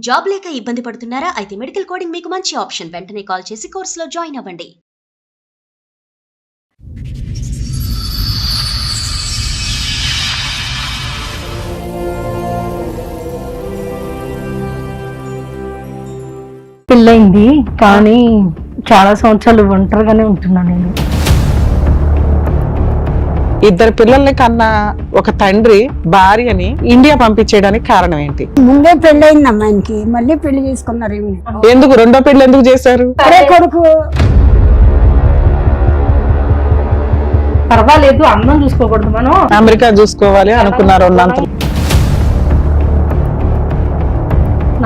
Job లేక ఇబ్బంది పడుతున్నారా? అయితే మెడికల్ కోడింగ్ మీకు మంచి ఆప్షన్. వెంటనే కాల్ చేసి కోర్సులో జాయిన్ అవ్వండి. పెళ్ళయింది కానీ చాలా సంవత్సరాలు ఒంటరిగానే ఉంటున్నా నేను. ఇద్దరు పిల్లల్ని కన్నా ఒక తండ్రి భార్యని ఇండియా పంపించేయడానికి కారణం ఏంటి? ముందే పెళ్ళయింది అమ్మాయికి, మళ్ళీ పెళ్లి చేసుకున్నారు. ఎందుకు రెండో పెళ్లి ఎందుకు చేశారు? అరే కొడుకు పర్వాలేదు, అన్నం చూసుకోకూడదు, మనం అమెరికా చూసుకోవాలి అనుకున్నారు ఉన్నంత.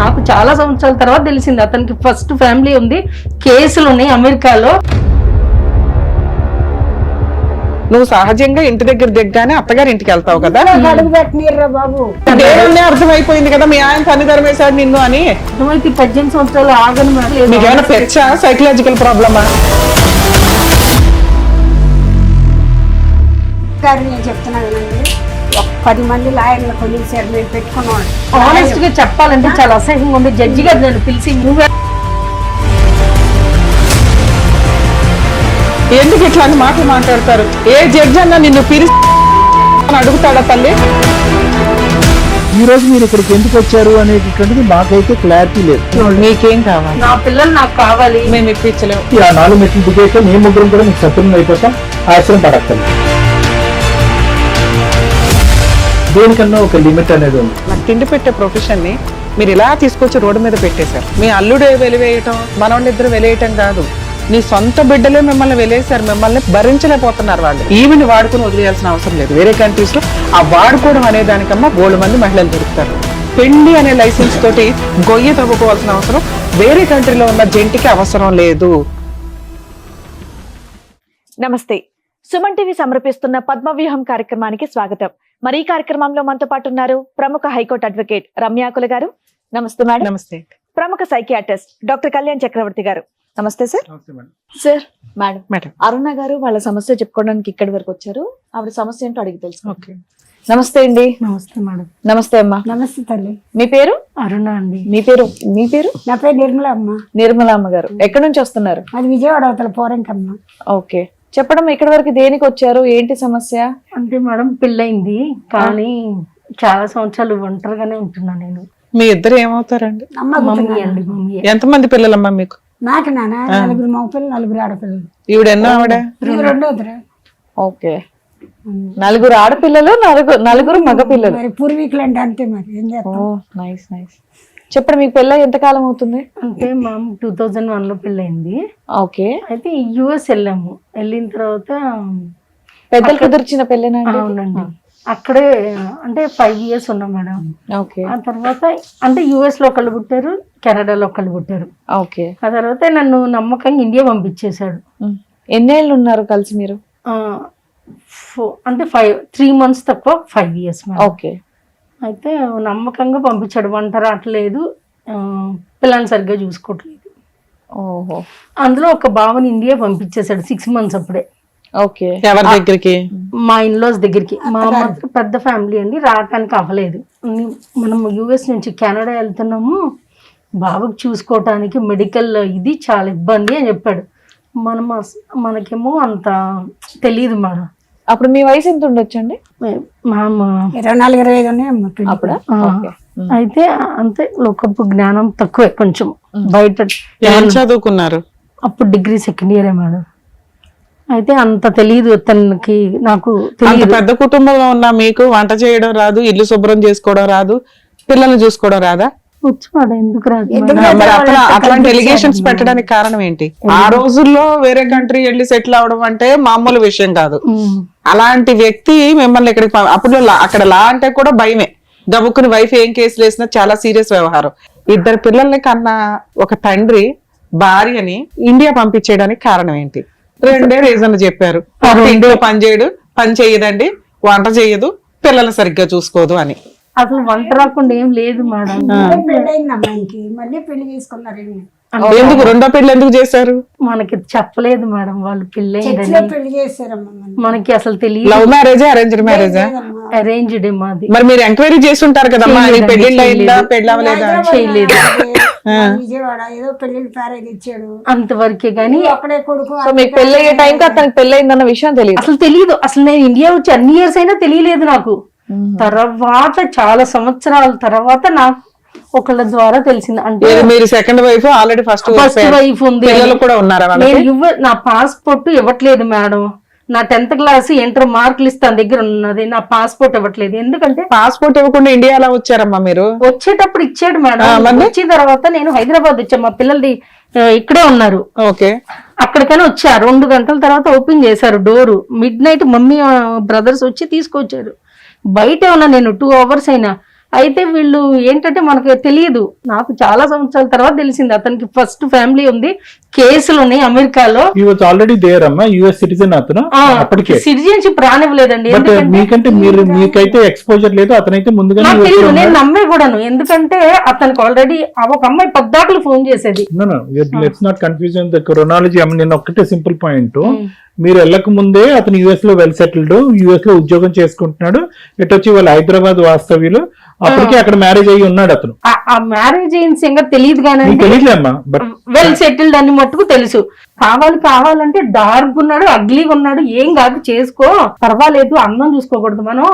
నాకు చాలా సంవత్సరాల తర్వాత తెలిసింది అతనికి ఫస్ట్ ఫ్యామిలీ ఉంది, కేసులు ఉన్నాయి అమెరికాలో. నువ్వు సహజంగా ఇంటి దగ్గర దిగ్గానే అత్తగారి ఇంటికి వెళ్తావు కదా. అడుగు పెట్టినీర్రా బాబు. దేవుణ్ణి అర్థమైపోయింది కదా మీ ఆయన పని ధర్మేశాడు నిన్ను అని. అర్థమైతే 18 సంవత్సరాలు ఆగను. మీకు ఏమైనా పెచ్చా, సైకలాజికల్ ప్రాబ్లమా? గారు నేను చెప్తున్నా వినండి, 10 మంది లాయర్లు కొలిసారు, మేము పెట్టుకున్నాం. ఆనెస్ట్ గా చెప్పాలంటే చాలా అసహ్యంగా ఉంది. జడ్జి గారు నన్ను పిలిచి నువ్వే ఎందుకు ఇట్లాంటి మాటలు మాట్లాడతారు? ఏ జడ్జి అన్నా నిన్ను పిలిచి అడుగుతాడా తల్లి? ఈ రోజు మీరు ఇక్కడికి ఎందుకు వచ్చారు అనేటువంటిది మాకైతే క్లారిటీ లేదు. మీకేం కావాలి? నా పిల్లలు నాకు కావాలి. మేము ఇప్పించలేము. ఆ 4 మెట్లు దిగేస్తే మేము ముగ్గురం కూడా మీకు సత్యం అయిపోతాం. ఆశ్రయం పడక్కలు దేనికన్నా ఒక లిమిట్ అనేది ఉంది. నాకు తిండి పెట్టే ప్రొఫెషన్ ని మీరు ఇలా తీసుకొచ్చి రోడ్డు మీద పెట్టేశారు. మీ అల్లుడే వెలివేయటం, మనవాళ్ళిద్దరు వెలివేయటం కాదు, నీ సొంత బిడ్డలే మిమ్మల్ని వెలేశారు. మిమ్మల్ని భరించలేకపోతున్నారు వాళ్ళు. ఈవిని వాడుకుని వదిలేయాల్సిన అవసరం లేదు. వేరే కంట్రీస్ లో ఆ వాడుకోవడం అనే దానికన్నా 100 మంది మహిళలు దొరుకుతారు. పెళ్లి అనే లైసెన్స్ తోటి గొయ్యి తవ్వుకోవాల్సిన అవసరం వేరే కంట్రీలో ఉన్న జంటికి అవసరం లేదు. నమస్తే. సుమన్ టీవీ సమర్పిస్తున్న పద్మవ్యూహం కార్యక్రమానికి స్వాగతం. మరి ఈ కార్యక్రమంలో మనతో పాటు ఉన్నారు ప్రముఖ హైకోర్టు అడ్వకేట్ రమ్యాకుల గారు. నమస్తే మేడం. నమస్తే. ప్రముఖ సైకియాట్రిస్ట్ డాక్టర్ కళ్యాణ్ చక్రవర్తి గారు. నమస్తే సార్. సార్, మేడం మేడం అరుణ గారు వాళ్ళ సమస్య చెప్పుకోవడానికి ఇక్కడి వరకు వచ్చారు. ఆవిడ సమస్య ఏంటో అడిగి తెలుసు. ఓకే. నమస్తే అండి. నమస్తే మేడం. నమస్తే అమ్మా. నమస్తే తల్లి. మీ పేరు? అరుణ అండి. మీ పేరు? మీ పేరు? నా పేరు నిర్మల అమ్మ. నిర్మల అమ్మ గారు. ఎక్కడి నుంచి వస్తున్నారు? అది విజయవాడ అవతల పోరంకమ్మ. ఓకే, చెప్పడం. ఇక్కడి వరకు దేనికి వచ్చారు? ఏంటి సమస్య? అంటే మేడం పెళ్ళయింది కానీ చాలా సంవత్సరాలు ఒంటరిగానే ఉంటున్నా నేను. మీ ఇద్దరు ఏమవుతారండి? మమ్మీ అండి. మమ్మీ. ఎంతమంది పిల్లలమ్మా మీకు? నాకు నాన్న 4 మగపిల్లలు, 4 ఆడపిల్లలు. ఈవిడ ఎన్నో ఆవిడ? రెండోదిరా. ఓకే, 4 ఆడపిల్లలు, 4 మగ పిల్లలు. మరి పూర్వీకులు అంటే అంతే, మరి ఏం చేస్తాం. Nice nice. చెప్పండి, మీకు పెళ్ళ ఎంతకాలం అవుతుంది? అంటే మా 2001 లో పెళ్ళయింది. ఓకే. అయితే యుఎస్ వెళ్ళాము. వెళ్ళిన తర్వాత పెద్దలు కుదిర్చిన పెళ్ళేనా? అవునండి. అక్కడే అంటే 5 years ఉన్నాం మేడం. ఓకే. ఆ తర్వాత అంటే యుఎస్ లో ఒకళ్ళు పుట్టారు, కెనడాలో ఒకళ్ళు పుట్టారు. ఓకే. ఆ తర్వాత నన్ను నమ్మకంగా ఇండియా పంపించేశాడు. ఎన్నేళ్ళు ఉన్నారు కలిసి మీరు? అంటే 3 months తక్కువ 5 years మేడం. ఓకే. అయితే నమ్మకంగా పంపించాడు. వంట రావట్లేదు, పిల్లల్ని సరిగ్గా చూసుకోవట్లేదు. ఓహో. అందులో ఒక బావని ఇండియా పంపించేశాడు 6 months అప్పుడే. ఓకే. ఎవరి దగ్గరికి? మా ఇన్లాస్ దగ్గరికి. మా మాత్రం పెద్ద ఫ్యామిలీ అండి, రావటానికి అవ్వలేదు. మనం యుఎస్ నుంచి కెనడా వెళ్తున్నాము, బాబుకి చూసుకోవటానికి మెడికల్ ఇది చాలా ఇబ్బంది అని చెప్పాడు. మనకేమో అంత తెలియదు మేడం. అప్పుడు మీ వయసు ఎంత ఉండొచ్చండి? 24-25 ఉన్నాయి అమ్మ. అప్పుడా? అయితే అంతే, లోకపు జ్ఞానం తక్కువే కొంచెం. బయట ఏం చదువుకున్నారు? అప్పుడు డిగ్రీ 2nd year మేడం. అయితే అంత తెలియదు తనకి, నాకు తెలియదు. పెద్ద కుటుంబంలో ఉన్నా మీకు వంట చేయడం రాదు, ఇల్లు శుభ్రం చేసుకోవడం రాదు, పిల్లల్ని చూసుకోవడం రాదా? వచ్చాడు. ఎందుకు రాదు? మరి అట్లాంటి ఎలిగేషన్స్ పెట్టడానికి కారణం ఏంటి? ఆ రోజుల్లో వేరే కంట్రీ వెళ్ళి సెటిల్ అవడం అంటే మామూలు విషయం కాదు. అలాంటి వ్యక్తి మిమ్మల్ని ఇక్కడికి అప్పుడు అక్కడ లా అంటే కూడా భయమే. గబుక్కుని వైఫ్ ఏం కేసులు వేసినా చాలా సీరియస్ వ్యవహారం. ఇద్దరు పిల్లల్ని కన్నా ఒక తండ్రి భార్యని ఇండియా పంపించేయడానికి కారణం ఏంటి? 2 రీజన్లు చెప్పారు. ఇంట్లో పని చేయడు, పని చెయ్యదండి, వంట చెయ్యదు, పిల్లల్ని సరిగ్గా చూసుకోదు అని. అసలు వంట రాకుండా ఏం లేదు మేడం. పెళ్ళయింది అమ్మాయికి, మళ్ళీ పెళ్లి చేసుకున్నారు. ఎందుకు రెండో పెళ్లి ఎందుకు చేశారు? మనకి చెప్పలేదు మేడం వాళ్ళు పెళ్ళి పెళ్లి చేశారమ్మా. మనకి అసలు తెలియదు. లవ్ మ్యారేజా, అరేంజ్డ్ మ్యారేజా? అరేంజ్డ్ మాది. మరి మీరు ఎంక్వైరీ చేసి ఉంటారు కదమ్మా, ఆయన చేయలేదండి, పెళ్లిళ్ళు అయిందా చేయలేదు. పెళ్ళి అవ్వలేదా? చేయలేదు. విజయవాడ ఏదో పెళ్లి ప్యారేజ్ ఇచ్చాడు, అంతవరకే గానీ అక్కడే కొడుకు. సో మీకు పెళ్లి అయ్యే టైంకి అతనికి పెళ్లి అయిందన్న విషయం తెలియదు. అసలు తెలియదు. అసలు నేను ఇండియా వచ్చి అన్ని ఇయర్స్ అయినా తెలియలేదు నాకు. తర్వాత చాలా సంవత్సరాల తర్వాత నాకు ఒకళ్ళ ద్వారా తెలిసింది. అంటే మీరు second wife, already first wife ఉంది, పిల్లలు కూడా ఉన్నారా వాళ్ళకి? నేను నా పాస్పోర్ట్ ఇవ్వట్లేదు మేడం. నా 10th క్లాస్ ఇంటర్ మార్కులు ఇస్తాను దగ్గర ఉన్నది, నా పాస్పోర్ట్ ఇవ్వట్లేదు. ఎందుకంటే పాస్పోర్ట్ ఇవ్వకుండా ఇండియా ఎలా వచ్చారమ్మా మీరు? వచ్చేటప్పుడు ఇచ్చాడు మేడం. వచ్చిన తర్వాత నేను హైదరాబాద్ వచ్చాను, మా పిల్లలది ఇక్కడే ఉన్నారు. ఓకే, అక్కడికైనా వచ్చా. 2 గంటల తర్వాత ఓపెన్ చేశారు door. Mid night mummy brothers వచ్చి తీసుకొచ్చారు. బయటే ఉన్నా నేను 2 hours అయినా. అయితే వీళ్ళు ఏంటంటే మనకు తెలియదు. నాకు చాలా సంవత్సరాల తర్వాత తెలిసింది అతనికి ఫస్ట్ ఫ్యామిలీ ఉంది, కేసులు ఉన్నాయి అమెరికాలో. ఆల్రెడీ దేర్ అమ్మా, యుఎస్ సిటిజన్ అతను అప్పటికే. సిటిజన్షిప్ రానివ్వలేదండి. మీకంటే మీకైతే ఎక్స్పోజర్ లేదు, అతనైతే ముందుగా నాకు తెలియదు, నేను నమ్మే కూడాను. ఎందుకంటే అతనికి ఆల్రెడీ ఒక అమ్మాయి పద్దాకులు ఫోన్ చేసేది. Let's not confusion the chronology. నేను ఒక్కటే సింపుల్ పాయింట్, మీరు వెళ్ళక ముందే అతను యుఎస్ లో వెల్ సెటిల్డ్, యుఎస్ లో ఉద్యోగం చేసుకుంటున్నాడు. ఇటు వచ్చి వాళ్ళు హైదరాబాద్ వాస్తవ్యులు, అప్పటికే అక్కడ మ్యారేజ్ అయ్యి ఉన్నాడు అతను. ఆ మ్యారేజ్ అయిన సంగతి తెలియదు కానీ తెలియదులేమ్మా, బట్ వెల్ సెటిల్డ్ అని మట్టుకు తెలుసు. కావాలంటే డార్క్ ఉన్నాడు, అగ్లీగా ఉన్నాడు, ఏం కాదు చేసుకో, పర్వాలేదు, అందం చూసుకోకూడదు మనం,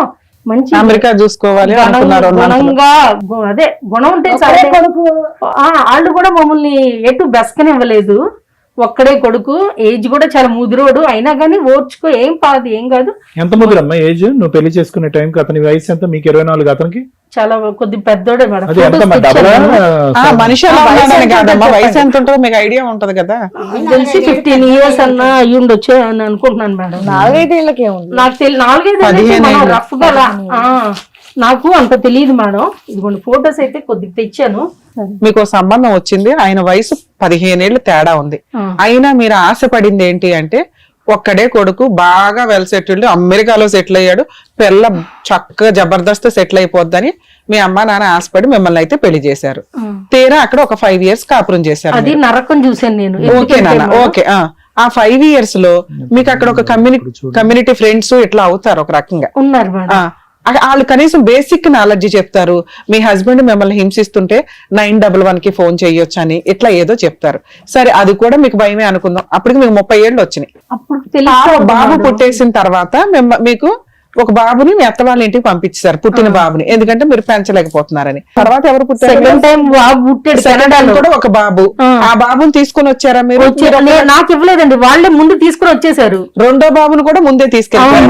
మంచి అమెరికా చూసుకోవాలి అనుకున్నారు. గుణంగా అదే గుణం ఉంటే సరే. వాళ్ళు కూడా మమ్మల్ని ఎటు బెస్కని ఇవ్వలేదు. ఒక్కడే కొడుకు, ఏజ్ కూడా చాలా ముదురోడు, అయినా కానీ ఓర్చుకో, ఏం పాదు, ఏం కాదు. ఎంత ముదురమ్మా ఏజ్? నువ్వు పెళ్లి చేసుకునే టైంకి అతని వయసు ఎంత? మీకు 24, అతనికి చాలా కొద్ది పెద్దోడే మేడం. అది ఎంత మనిషి ఎలా ఉన్నాడని కాదమ్మా, వయసు ఎంత ఉంటుందో మీకు ఐడియా ఉంటది కదా. తెలిసి 15 years అన్నా అయ్యి ఉండొచ్చు అని అనుకుంటున్నాను మేడం. 4-5 ఏళ్ళకే ఉంది నాకు 4-5 రఫ్ గా నాకు అంత తెలియదు మేడం. ఇదిగోండి ఫొటోస్ అయితే కొద్దిగా తెచ్చాను. మీకు సంబంధం వచ్చింది, ఆయన వయసు 15 ఏళ్ళు తేడా ఉంది. అయినా మీరు ఆశపడింది ఏంటి అంటే, ఒక్కడే కొడుకు, బాగా వెల్ సెటిల్డ్, అమెరికాలో సెటిల్ అయ్యాడు, పిల్ల చక్కగా జబర్దస్త్ సెటిల్ అయిపోద్దని మీ అమ్మ నాన్న ఆశపడి మిమ్మల్ని అయితే పెళ్లి చేశారు. తీరా అక్కడ ఒక 5 years కాపురం చేశారు. అది నరకం చూసాను నేను. ఓకే నాన్న, ఓకే. ఆ 5 years లో మీకు అక్కడ ఒక కమ్యూనిటీ ఫ్రెండ్స్ ఇట్లా అవుతారు ఒక రకంగా ఉన్నారు మేడం. వాళ్ళు కనీసం బేసిక్ నాలెడ్జ్ చెప్తారు. మీ హస్బెండ్ మిమ్మల్ని హింసిస్తుంటే 911 కి ఫోన్ చేయొచ్చు అని ఇట్లా ఏదో చెప్తారు. సరే, అది కూడా మీకు భయమే అనుకుందాం. అప్పటికి మీకు 30 ఏళ్ళు వచ్చినాయి. అప్పుడు బాబు పుట్టేసిన తర్వాత మీకు ఒక బాబుని మీ అత్త వాళ్ళ ఇంటికి పంపించారు, పుట్టిన బాబుని, ఎందుకంటే మీరు పెంచలేకపోతున్నారని. తర్వాత ఎవరు పుట్టారు? సెకండ్ టైం బాబు పుట్టాడు కెనడాలో కూడా ఒక బాబు. ఆ బాబుని తీసుకుని వచ్చారా మీరు? నాకు ఇవ్వలేదండి, వాళ్ళే ముందు తీసుకుని వచ్చేసారు. రెండో బాబుని కూడా ముందే తీసుకెళ్ళారు.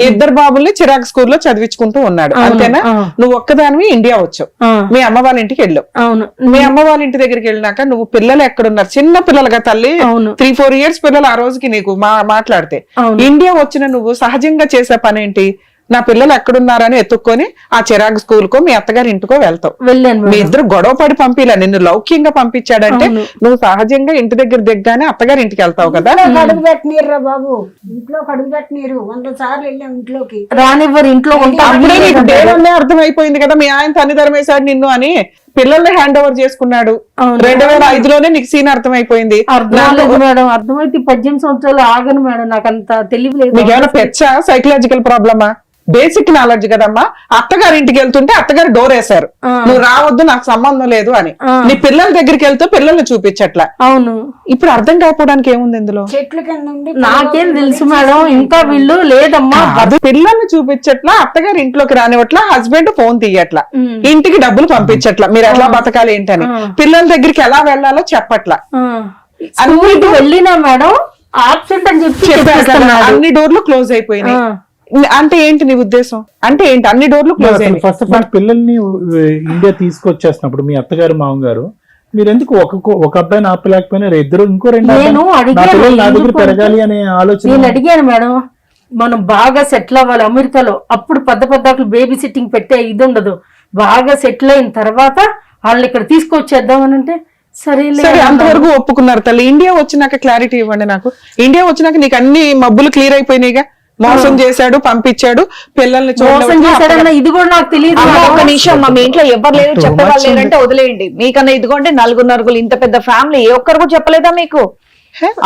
2 బాబుల్ని చిరాక్ స్కూల్లో చదివించుకుంటూ ఉన్నాడు, అంతేనా? నువ్వు ఒక్కదానివి ఇండియా వచ్చావు, మీ అమ్మ వాళ్ళ ఇంటికి వెళ్ళావు. అవును. మీ అమ్మ వాళ్ళ ఇంటి దగ్గరికి వెళ్ళినాక నువ్వు పిల్లలు ఎక్కడున్నారు? చిన్న పిల్లలుగా తల్లి, 3-4 years పిల్లలు ఆ రోజుకి నీకు మాట్లాడితే. ఇండియా వచ్చిన నువ్వు సహజంగా చేసే ఏంటి? నా పిల్లలు ఎక్కడున్నారని ఎత్తుక్కొని ఆ చిరాగ్ స్కూల్ కో మీ అత్తగారి ఇంటికో వెళ్తావు. మీ ఇద్దరు గొడవ పడి పంపిలా, నిన్ను లౌక్యంగా పంపించాడంటే నువ్వు సహజంగా ఇంటి దగ్గర దిగ్గానే అత్తగారి ఇంటికి వెళ్తావు కదా. అడుగు పెట్టనీరు బాబు, ఇంట్లోకి అడుగు పెట్టనీరు. 100 సార్లు వెళ్ళాం ఇంట్లోకి, రానివ్వరు. ఇంట్లో అప్పుడే నీకు దేవుళ్ళే అర్థమైపోయింది కదా మీ ఆయన తన్ని ధర్మేశాడు నిన్ను అని. పిల్లల్ని హ్యాండ్ ఓవర్ చేసుకున్నాడు. 2005లోనే నీకు సీన్ అర్థమైపోయింది. అర్థం మేడం, అర్థమైతే 18 సంవత్సరాలు ఆగను మేడం, నాకు అంత తెలియలేదు. మీకు ఏమైనా పెచ్చా, సైకలాజికల్ ప్రాబ్లమా? బేసిక్ నాలెడ్జ్ కదమ్మా. అత్తగారి ఇంటికి వెళ్తుంటే అత్తగారు డోర్ వేశారు, నువ్వు రావద్దు, నాకు సంబంధం లేదు అని. నీ పిల్లల దగ్గరికి వెళ్తూ పిల్లల్ని చూపించట్లా. అవును. ఇప్పుడు అర్థం కాకపోవడానికి ఏముంది ఇందులో? చెట్ల కింద ఉండి నాకేం తెలుసు మేడం, ఇంకా వీళ్ళు లేదమ్మా. అది పిల్లల్ని చూపించట్లా, అత్తగారి ఇంట్లోకి రానివట్లా, హస్బెండ్ ఫోన్ తీయట్లా, ఇంటికి డబ్బులు పంపించట్లా, మీరు ఎట్లా బతకాలి ఏంటని, పిల్లల దగ్గరికి ఎలా వెళ్లాలో చెప్పట్లా. అన్నిటి వెళ్ళినా మేడం ఆబ్సెంట్ అని చెప్పి అన్ని డోర్లు క్లోజ్ అయిపోయినాయి. అంటే ఏంటి నీ ఉద్దేశం? అంటే ఏంటి అన్ని డోర్లు క్లోజ్ అయినాయి? ఫస్ట్ ఆఫ్ ఆల్ పిల్లల్ని ఇండియా తీసుకొచ్చేసినప్పుడు మీ అత్తగారు మామగారు మీరు ఎందుకు ఒక అబ్బాయిని ఆపలేకపోయినా ఇద్దరు ఇంకో 2 పిల్లలు పెరగాలి అనే ఆలోచన? నేను అడిగాను మేడం, మనం బాగా సెటిల్ అవ్వాలి అమెరికాలో, అప్పుడు పెద్ద బేబీ సిట్టింగ్ పెట్టే ఇది ఉండదు. బాగా సెటిల్ అయిన తర్వాత వాళ్ళని ఇక్కడ తీసుకొచ్చేద్దామని అంటే సరే అంతవరకు ఒప్పుకున్నారు తల్లి. ఇండియా వచ్చినాక క్లారిటీ ఇవ్వండి నాకు. ఇండియా వచ్చినాక నీకు అన్ని మబ్బులు క్లియర్ అయిపోయినాయిగా. మోసం చేశాడు, పంపించాడు, పిల్లల్ని ఇది కూడా నాకు తెలియదు. ఒక నిమిషం, మా ఇంట్లో ఎవరు లేరు, చెప్పేవాళ్ళు లేరంటే వదిలేయండి. మీకన్నా ఇదిగోండి 4 ఇంత పెద్ద ఫ్యామిలీ, ఏ ఒక్కరు కూడా చెప్పలేదా మీకు?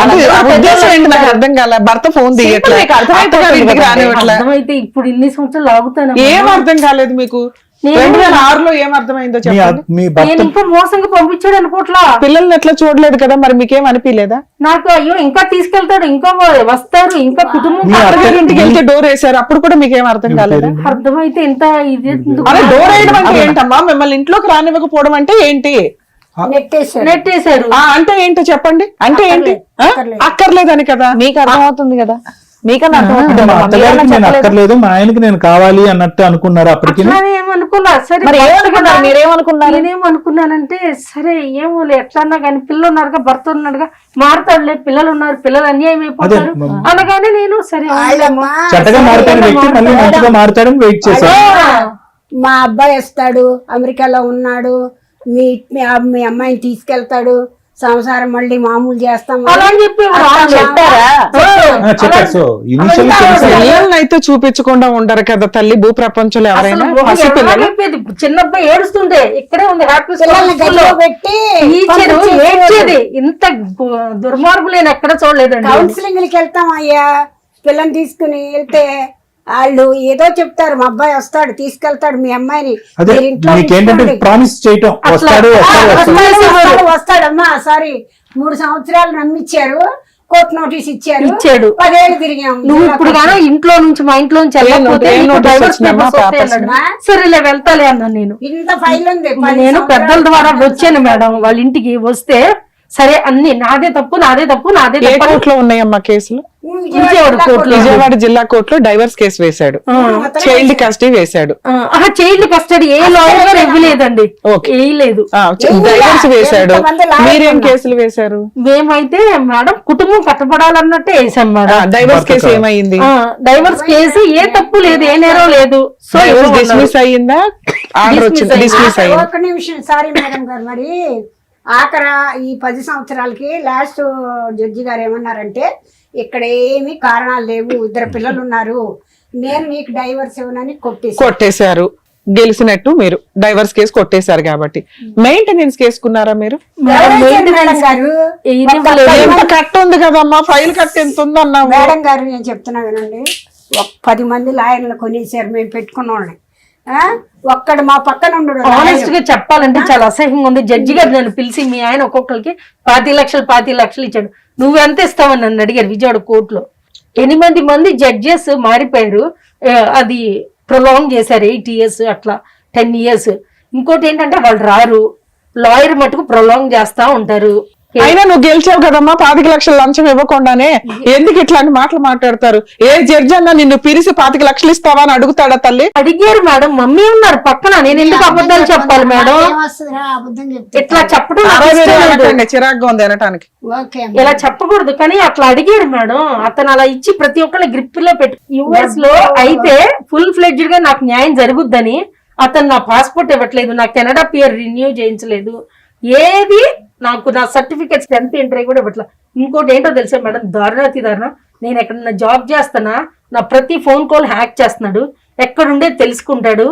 అంటే ఆ ఉద్దేశం ఏంటి నాకు అర్థం కాలే. భర్త ఫోన్ తీయట్లే, మీకు అర్థమైపోతుంది అత్తగారి ఇంటికి కదా. రానివ్వట్లే. అర్థమైతే ఇప్పుడు ఇన్ని సంవత్సరాలు ఆగుతాను. ఏం అర్థం కాలేదు మీకు? 2006లో ఏం అర్థమైందో చెప్పండి. మీ నేను భర్త ఇంకా మోసంగా పంపించాడు అనుకోట్లా. పిల్లల్ని ఎట్లా చూడలేదు కదా, మరి మీకేం అనిపించలేదా? నాకు అయ్యో ఇంకా తీసుకెళ్తాడు, ఇంకా వస్తారు, ఇంకా కుటుంబం మీ పక్కన అత్తగారి ఇంటికి వెళ్తే డోర్ వేసారు, అప్పుడు కూడా మీకేం అర్థం కాలేదా? అర్థమైతే ఎంత ఇది ఎందుకు? అరే డోర్ వేయడం అంటే ఏంటమ్మా? మిమ్మల్ని ఇంట్లోకి రానివ్వకపోవడం అంటే ఏంటి? నెట్టేశారు. అంటే ఏంటో చెప్పండి. అంటే ఏంటి? అక్కర్లేదని కదా. మీకు అర్థమవుతుంది కదా, మీకన్నా అంటే అర్థమవుతుంది మా కదా. అత్తగారికి నేను చెప్పలేదు. అక్కర్లేదు, మా ఆయనకి నేను కావాలి అన్నట్టు అనుకున్నారు అప్పటికి. అట్లానే ఏమనుకోలే. సరే మరి ఏమనుకున్నారు, మీరేమనుకున్నారు? నేనేమనుకున్నానంటే సరే ఏమోలే ఎట్లన్నా కానీ పిల్లలు ఉన్నారుగా, భర్త ఉన్నాడుగా, మారుతాడులే, పిల్లలు ఉన్నారు, పిల్లలు అన్యాయం అయిపోతారు అనగానే నేను సరే చెడ్డగా మారుతాడు వ్యక్తి మళ్ళీ మంచిగా మారుతాడని వెయిట్ చేశాను. మా అబ్బాయి వస్తాడు, అమెరికాలో ఉన్నాడు, మీ మీ అమ్మాయిని తీసుకెళ్తాడు, సంసారం మళ్ళీ మామూలు చేస్తాం అలా అని చెప్పి చెప్పారా? చెప్పారు. సో ఇనిషియల్ పిల్లల్ని అయితే చూపించకుండా ఉండరు కదా తల్లి భూ ప్రపంచంలో ఎవరైనా. పసిపిల్లలు చిన్న అబ్బాయి ఏడుస్తుంటే ఇక్కడే ఉంది హ్యాపీ పిల్లల్ని గదిలో పెట్టి ఏడ్చేది. ఇంత దుర్మార్గులు ఎక్కడ చూడలేదండి. కౌన్సిలింగ్లకి వెళ్తాం అయ్యా. పిల్లని తీసుకుని వెళ్తే వాళ్ళు ఏదో చెప్తారు, మా అబ్బాయి వస్తాడు తీసుకెళ్తాడు మీ అమ్మాయిని, అదే మీరు ఇంట్లో మీకేంటంటే ఉంచుకోండి. ప్రామిస్ చేయటం, వస్తాడు వస్తాడమ్మా. సారీ 3 సంవత్సరాలు నమ్మిచ్చారు, కోర్టు నోటీస్ ఇచ్చారు, ఇచ్చాడు. 10 ఏళ్ళు తిరిగాం. నువ్వు ఇప్పుడు గానో ఇంట్లో నుంచి మా ఇంట్లో నుంచి వెళ్ళకపోతే ఏం నీకు notice divorce వచ్చిందమ్మా, papers వస్తాయి papers అన్నాడు. సరేలే వెళ్తాలే అన్నాను నేను. ఇంత ఫైల్ ఉంది. 10 నేను పెద్దల సంవత్సరాలు ద్వారా వచ్చాను మేడం వాళ్ళ ఇంటికి. వస్తే సరే అన్ని నాదే తప్పు నాదే తప్పు నాదే ఏ తప్పు. కోర్టులో ఉన్నాయమ్మా కేసులు? విజయవాడ కోర్టులో. విజయవాడ జిల్లా కోర్టులో డైవర్స్ కేసు వేశాడు, చైల్డ్ కస్టడీ వేశాడు. చైల్డ్ కస్టడీ ఏ లాయర్ గారు ఇవ్వలేదండి, ఓకే. వేయలేదు. డైవర్స్ వేశాడు. మీరేం కేసులు వేశారు? మేమైతే మేడం కుటుంబం కట్టబడాలన్నట్టే వేసాం మేడం. డైవర్స్ కేసు ఏమైంది? డైవర్స్ కేసు ఏ తప్పు లేదు, ఏ నేరం లేదు. సో డిస్మిస్ అయ్యిందా? ఆర్డర్ వచ్చింది, డిస్మిస్ అయ్యింది. ఒక్క నిమిషం, సారీ మేడం గారు. మరి ఆఖర ఈ 10 సంవత్సరాలకి లాస్ట్ జడ్జి గారు ఏమన్నారంటే ఇక్కడ ఏమి కారణాలు లేవు, 2 పిల్లలు ఉన్నారు, నేను నీకు డైవర్స్ ఇవ్వనని కొట్టేశారు. గెలిచినట్టు మీరు డైవర్స్ కేసు కొట్టేశారు కాబట్టి మెయింటెనెన్స్ కేసుకున్నారా మీరు? గారు. ఎంత కట్ ఉంది కదమ్మా, ఫైల్ కట్ ఎంత ఉందన్నావు. మేడం గారు నేను చెప్తున్నా వినండి, 10 మంది లాయర్లు కొనేసారు మేము పెట్టుకున్న వాళ్ళని. ఒక్కడు మా పక్కన ఉండడు. ఆనెస్ట్ గా చెప్పాలంటే చాలా అసహ్యంగా ఉంది. జడ్జి గారు నన్ను పిలిచి మీ ఆయన ఒక్కొక్కరికి 25 లక్షలు ఇచ్చాడు, నువ్వెంత ఇస్తావని నన్ను అడిగారు విజయవాడ కోర్టులో. 8 మంది జడ్జెస్ మారిపోయారు, అది ప్రొలాంగ్ చేశారు 8 years అట్లా 10 years. ఇంకోటి ఏంటంటే వాళ్ళు రారు, లాయర్ మటుకు ప్రొలాంగ్ చేస్తా ఉంటారు. అయినా నువ్వు గెలిచావు కదమ్మా, 25 లక్షలు లంచం ఇవ్వకుండానే. ఎందుకు ఇట్లాంటి మాటలు మాట్లాడతారు? ఏ జడ్జి అన్నా నిన్ను పిలిచి 25 లక్షలు ఇస్తావా అని అడుగుతాడా తల్లి? అడిగారు మేడం, మమ్మీ ఉన్నారు పక్కన, నేను ఎందుకు అబద్ధాలు చెప్పాలి మేడం? అబద్ధం చెప్తే ఇట్లా చెప్పడం నాకు అదే ఇష్టం లేదు. అనకండి, చిరాగ్గా ఉంది అనటానికి. ఓకే ఇలా చెప్పకూడదు కానీ అట్లా అడిగారు మేడం. అతను అలా ఇచ్చి ప్రతి ఒక్కరిని గ్రిప్ లో పెట్టు. యుఎస్ లో అయితే ఫుల్ ఫ్లెడ్జ్డ్ గా నాకు న్యాయం జరుగుద్దని అతను నా పాస్పోర్ట్ ఇవ్వట్లేదు, నా కెనడా పియర్ రెన్యూ చేయించలేదు, ఏది నాకు నా సర్టిఫికెట్స్ 10th ఇంటర్ కూడా ఇవ్వట్లేదు. ఇంకోటి ఏంటో తెలుసా మేడం, దారుణాతి దారుణం, నేను ఎక్కడన్నా జాబ్ చేస్తానా నా ప్రతి ఫోన్ కాల్ హ్యాక్ చేస్తున్నాడు, ఎక్కడుండే తెలుసుకుంటాడు,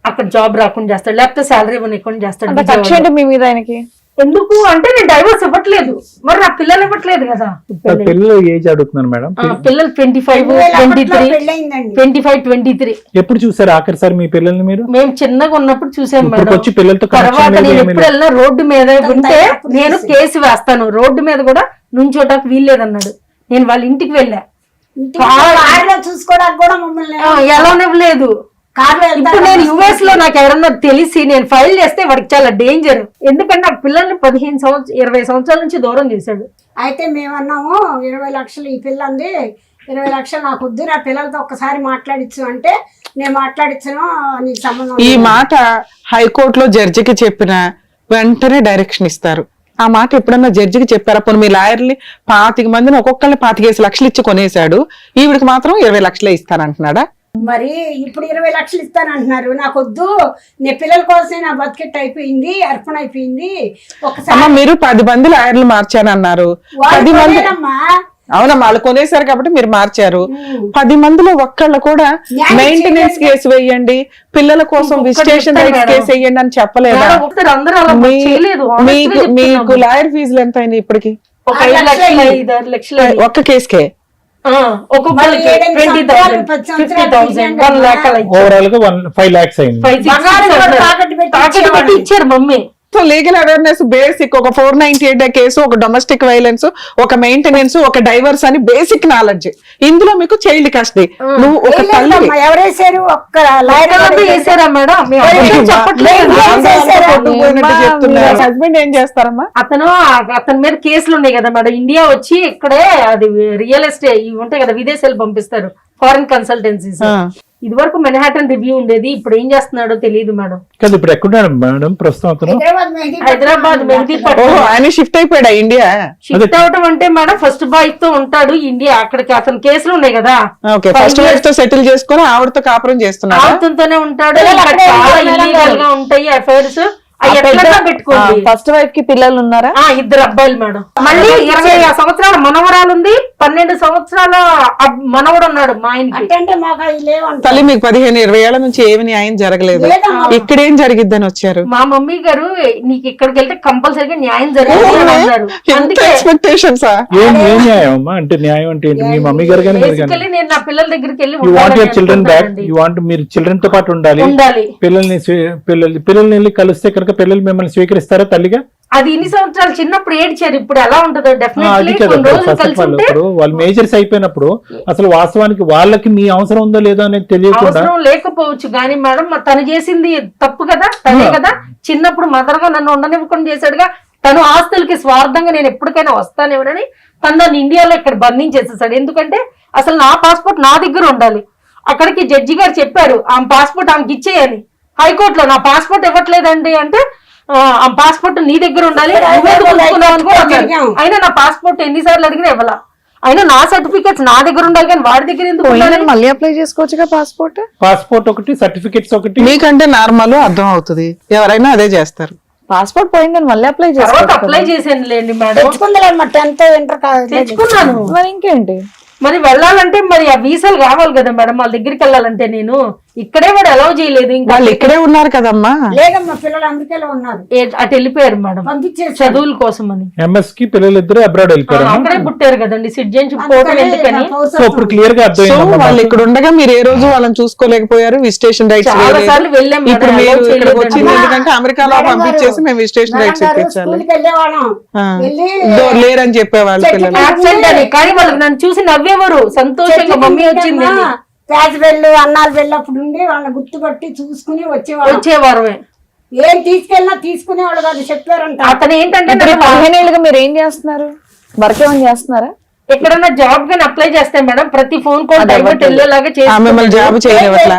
అక్కడ జాబ్ రాకుండా చేస్తాడు, లేకపోతే శాలరీ ఇవ్వకుండా చేస్తాడు. కక్ష ఏంటి మీ మీద ఆయనకి? ఎందుకు అంటే నేను డైవర్స్ ఇవ్వట్లేదు, మరి నా పిల్లలు ఇవ్వట్లేదు కదా. పిల్లలు ఏజ్ అడుగుతున్నారు మేడం? పిల్లలు 25, 23, పెళ్ళయిందండి. 25, 23. ఎప్పుడు చూసారు ఆఖరిసారి మీ పిల్లల్ని మీరు? మేము చిన్నగా ఉన్నప్పుడు చూసాం ఇప్పుడు మేడం. వచ్చి పిల్లలతో తర్వాత కనెక్షన్ లేదు, నేను ఏమీ ఎప్పుడు లేదు. వెళ్ళినా రోడ్డు మీద ఉంటే నేను కేసు వేస్తాను, రోడ్డు మీద కూడా నుంచోటానికి వీల్లేదన్నాడు. నేను వాళ్ళ ఇంటికి వెళ్ళా, కార్లో చూసుకోవడానికి కూడా మమ్మల్ని ఎలానివ్వలేదు. ఇప్పుడు నేను యుఎస్ లో నాకు ఎవరన్నా తెలిసి నేను ఫైల్ చేస్తే వాడికి చాలా డేంజర్, ఎందుకంటే నాకు పిల్లల్ని 15 సంవత్సరాలు 20 సంవత్సరాల నుంచి దూరం చేశాడు. అయితే మేమన్నాము 20 లక్షలు ఈ పిల్ల అంది, 20 లక్షలు నాకు వద్దు, నా పిల్లలతో ఒక్కసారి మాట్లాడించు అంటే నేను మాట్లాడించను, నీకు సంబంధం ఈ లేదు. మాట హైకోర్టులో జడ్జికి చెప్పిన వెంటనే డైరెక్షన్ ఇస్తారు. ఆ మాట ఎప్పుడన్నా జడ్జికి చెప్పారా? పోనీ మీ లాయర్ని 25 మందిని ఒక్కొక్కరిని 25 లక్షలు ఇచ్చి కొనేశాడు, ఈవిడికి మాత్రం 20 లక్షలే ఇస్తానంటున్నాడా? మరి ఇప్పుడు 20 లక్షలు ఇస్తానంటున్నారు, నాకు వద్దు, నీ పిల్లల కోసం నా బతికెట్ అయిపోయింది, అర్పణ అయిపోయింది. ఒకసారి మీరు 10 మంది లాయర్లు మార్చానన్నారు. 10 మంది అవునమ్మా, వాళ్ళు కొనేశారు కాబట్టి మీరు మార్చారు. 10 మందిలో ఒక్కళ్ళు కూడా మెయింటెనెన్స్ కేసు వేయండి, పిల్లల కోసం విజిటేషన్ కేసు వేయండి అని చెప్పలేదా? మీకు లాయర్ ఫీజులు ఎంత అయినాయి ఇప్పటికి? ఒక 5 లక్షలు 5-6 లక్షలు ఒక్క కేసుకే ఒక్కొక్కరికి మళ్ళీ 20,000 10 సంవత్సరాలు 50,000 1 lakh అలా ఇచ్చారు. ఓవరాల్ గా 5 lakhs అయింది. 5-6 బంగారం కూడా తాకట్టు పెట్టి తాకట్టు పెట్టి ఇచ్చారు mummy. So legal awareness basic ఒక 498 కేసు, ఒక డొమెస్టిక్ వైలెన్స్, ఒక మెయింటెనెన్స్, ఒక డైవర్స్ అని బేసిక్ నాలెడ్జ్. ఇందులో మీకు చైల్డ్ కస్టడీ. నువ్వు ఒక తల్లి లేదమ్మా, ఎవరేసారు ఒక్క ఎక్కడో వేసారా మేడం? మీ అబద్ధం చెప్పట్లేదు. హస్బెండ్ ఏం చేస్తారమ్మా? అతని మీద కేసులు ఉన్నాయి కదా మేడం. ఇండియా వచ్చి ఇక్కడే అది రియల్ ఎస్టేట్ ఇవి ఉంటాయి కదా, విదేశాలు పంపిస్తారు ఫారిన్ కన్సల్టెన్సీస్. ఇది వరకు మెన్హాటన్ రివ్యూ ఉండేది, ఇప్పుడు ఏం చేస్తున్నాడో తెలియదు మేడం. కదా ఇప్పుడు ఎక్కడున్నాడు మేడం ప్రస్తుతం అతను? హైదరాబాద్ మెహదీపట్నం. ఆయన షిఫ్ట్ అయిపోయాడా ఇండియా? షిఫ్ట్ అవటం అంటే మేడం ఫస్ట్ బాయ్ తో ఉంటాడు ఇండియా. అక్కడికి అతను కేసులు ఉన్నాయి కదా, ఓకే, ఫస్ట్ వైఫ్ తో సెటిల్ చేసుకుని ఆవిడతో కాపురం చేస్తున్నాడు. ఆవిడతోనే ఉంటాడు. ఇంకా చాలా ఇల్లీగల్ గా ఉంటాయి అఫైర్స్. పెట్టుకోండి. ఫస్ట్ వైఫ్ కి పిల్లలు ఉన్నారా? 2 అబ్బాయిలు మేడం. మళ్ళీ 20 సంవత్సరాల మనవరాలు ఉంది, 12 సంవత్సరాల మనవడు ఉన్నాడు మా ఆయనకి. అంటే మాకు లేవంట. తల్లి మీకు 15-20 ఏళ్ల నుంచి ఏమి న్యాయం జరగలేదు, ఇక్కడేం జరిగిద్దని వచ్చారు? మా మమ్మీ గారు నీకు ఇక్కడికి వెళ్తే కంపల్సరీగా న్యాయం జరుగుతుంది అన్నారు. అందుకే ఎక్స్పెక్టేషన్స్ ఏం న్యాయం అమ్మా? అంటే న్యాయం అంటే ఏంటి? మీ మమ్మీ గారు కానీ బేసికల్లీ నేను నా పిల్లల దగ్గరికి వెళ్ళి you want your children back, you want మీరు చిల్డ్రన్ తో పాటు ఉండాలి. పిల్లల్ని వెళ్ళి కలిస్తే కనుక పిల్లలు మిమ్మల్ని స్వీకరిస్తారా తల్లిగా? అది ఇన్ని సంవత్సరాలు చిన్నప్పుడు ఏడ్చారు, ఇప్పుడు ఎలా ఉంటుందో అది డెఫినెట్లీ కదా కొన్ని రోజులు ఫస్ట్ ఆఫ్ కలిసి ఆల్. ఉంటే ఇప్పుడు వాళ్ళు మేజర్స్ అయిపోయినప్పుడు అసలు వాస్తవానికి వాళ్ళకి మీ అవసరం ఉందో లేదో అనేది తెలియకుండా అవసరం లేకపోవచ్చు కానీ మేడం తను చేసింది తప్పు కదా, తనే కదా చిన్నప్పుడు మదర్ గా నన్ను ఉండనివ్వకుండా చేశాడుగా. తను ఆస్తులకి స్వార్థంగా నేను ఎప్పటికైనా వస్తానేమోనని తను నన్ను ఇండియాలో ఇక్కడ బంధించేసేసాడు. ఎందుకంటే అసలు నా పాస్పోర్ట్ నా దగ్గర ఉండాలి. అక్కడికి జడ్జి గారు చెప్పారు ఆమె పాస్పోర్ట్ ఆమెకి ఇచ్చేయని. హైకోర్టులో నా పాస్పోర్ట్ ఇవ్వట్లేదండి అంటే ఆ పాస్పోర్ట్ నీ దగ్గర ఉండాలి, అయినా నా పాస్పోర్ట్ ఎన్నిసార్లు అడిగినా ఇవ్వాల. అయినా నా సర్టిఫికేట్స్ నా దగ్గర ఉండాలి కానీ వాడి దగ్గర ఎందుకు ఉండాలి? మళ్ళీ అప్లై చేసుకోవచ్చుగా పాస్పోర్ట్ ఒకటి, సర్టిఫికెట్స్ ఒకటి. మీకంటే నార్మల్ అర్థం అవుతుంది, ఎవరైనా అదే చేస్తారు. పాస్పోర్ట్ పోయిందని మళ్ళీ అప్లై తర్వాత అప్లై చేసాను లేండి మేడం. తెచ్చుకుందలేమ్మా 10th ఇంటర్ తెచ్చుకున్నాను. మరి ఇంకేంటి, మరి వెళ్ళాలంటే మరి ఆ వీసాలు కావాలి కదా మేడం. వాళ్ళ దగ్గరికి వెళ్ళాలంటే నేను ఇక్కడే వాడు అలౌ చేయలేదు. ఇంకా వాళ్ళు ఇక్కడే ఉన్నారు కదమ్మా. లేదమ్మా, పిల్లలు అమెరికాలో ఉన్నారు, అటు వెళ్ళిపోయారు మేడం పంపించేసి చదువుల కోసం అని. ఎంఎస్ కి పిల్లలు ఇద్దరు అబ్రాడ్ వెళ్ళిపోయారు. అక్కడే పుట్టారు కదండి, సిటిజన్షిప్ పోవడం ఎందుకని. సో ఇప్పుడు క్లియర్ గా సో అర్థమైంది. వాళ్ళు ఇక్కడ ఉండగా మీరు ఏ రోజు వాళ్ళని చూసుకోలేకపోయారు. విజిటేషన్ రైట్స్ చాలా సార్లు వెళ్ళాం మేడం, ఇప్పుడు మీరు allow ఇక్కడికి చేయలేదండి. వచ్చింది ఎందుకంటే అమెరికాలో పంపించేసి మేము విజిటేషన్ రైట్స్ ఇప్పించాలి. స్కూల్కి వెళ్ళేవాళ్ళం, వెళ్ళి లేరని చెప్పేవాళ్ళు పిల్లలు. Absent అని. కానీ వాళ్ళు నన్ను చూసి నవ్వేవారు సంతోషంగా, మమ్మీ వచ్చింది అని. ప్యాచ్ వెళ్ళు అన్నాలు వెళ్ళప్పుడు ఉండి వాళ్ళని గుర్తుపట్టి చూసుకుని వచ్చేవారు. ఏం తీసుకెళ్ళినా తీసుకునేవాళ్ళు కాదు, చెప్పారంట. అతను ఏంటంటే 15 ఏళ్ళుగా మీరు ఏం చేస్తున్నారు? వర్క్ ఏమైనా చేస్తున్నారా? ఎక్కడన్నా జాబ్ గాని అప్లై చేస్తే మేడం ప్రతి ఫోన్ కాల్ డైవర్ట్ వెళ్ళేలాగా మిమ్మల్ని జాబ్ చేయలేవట్లా.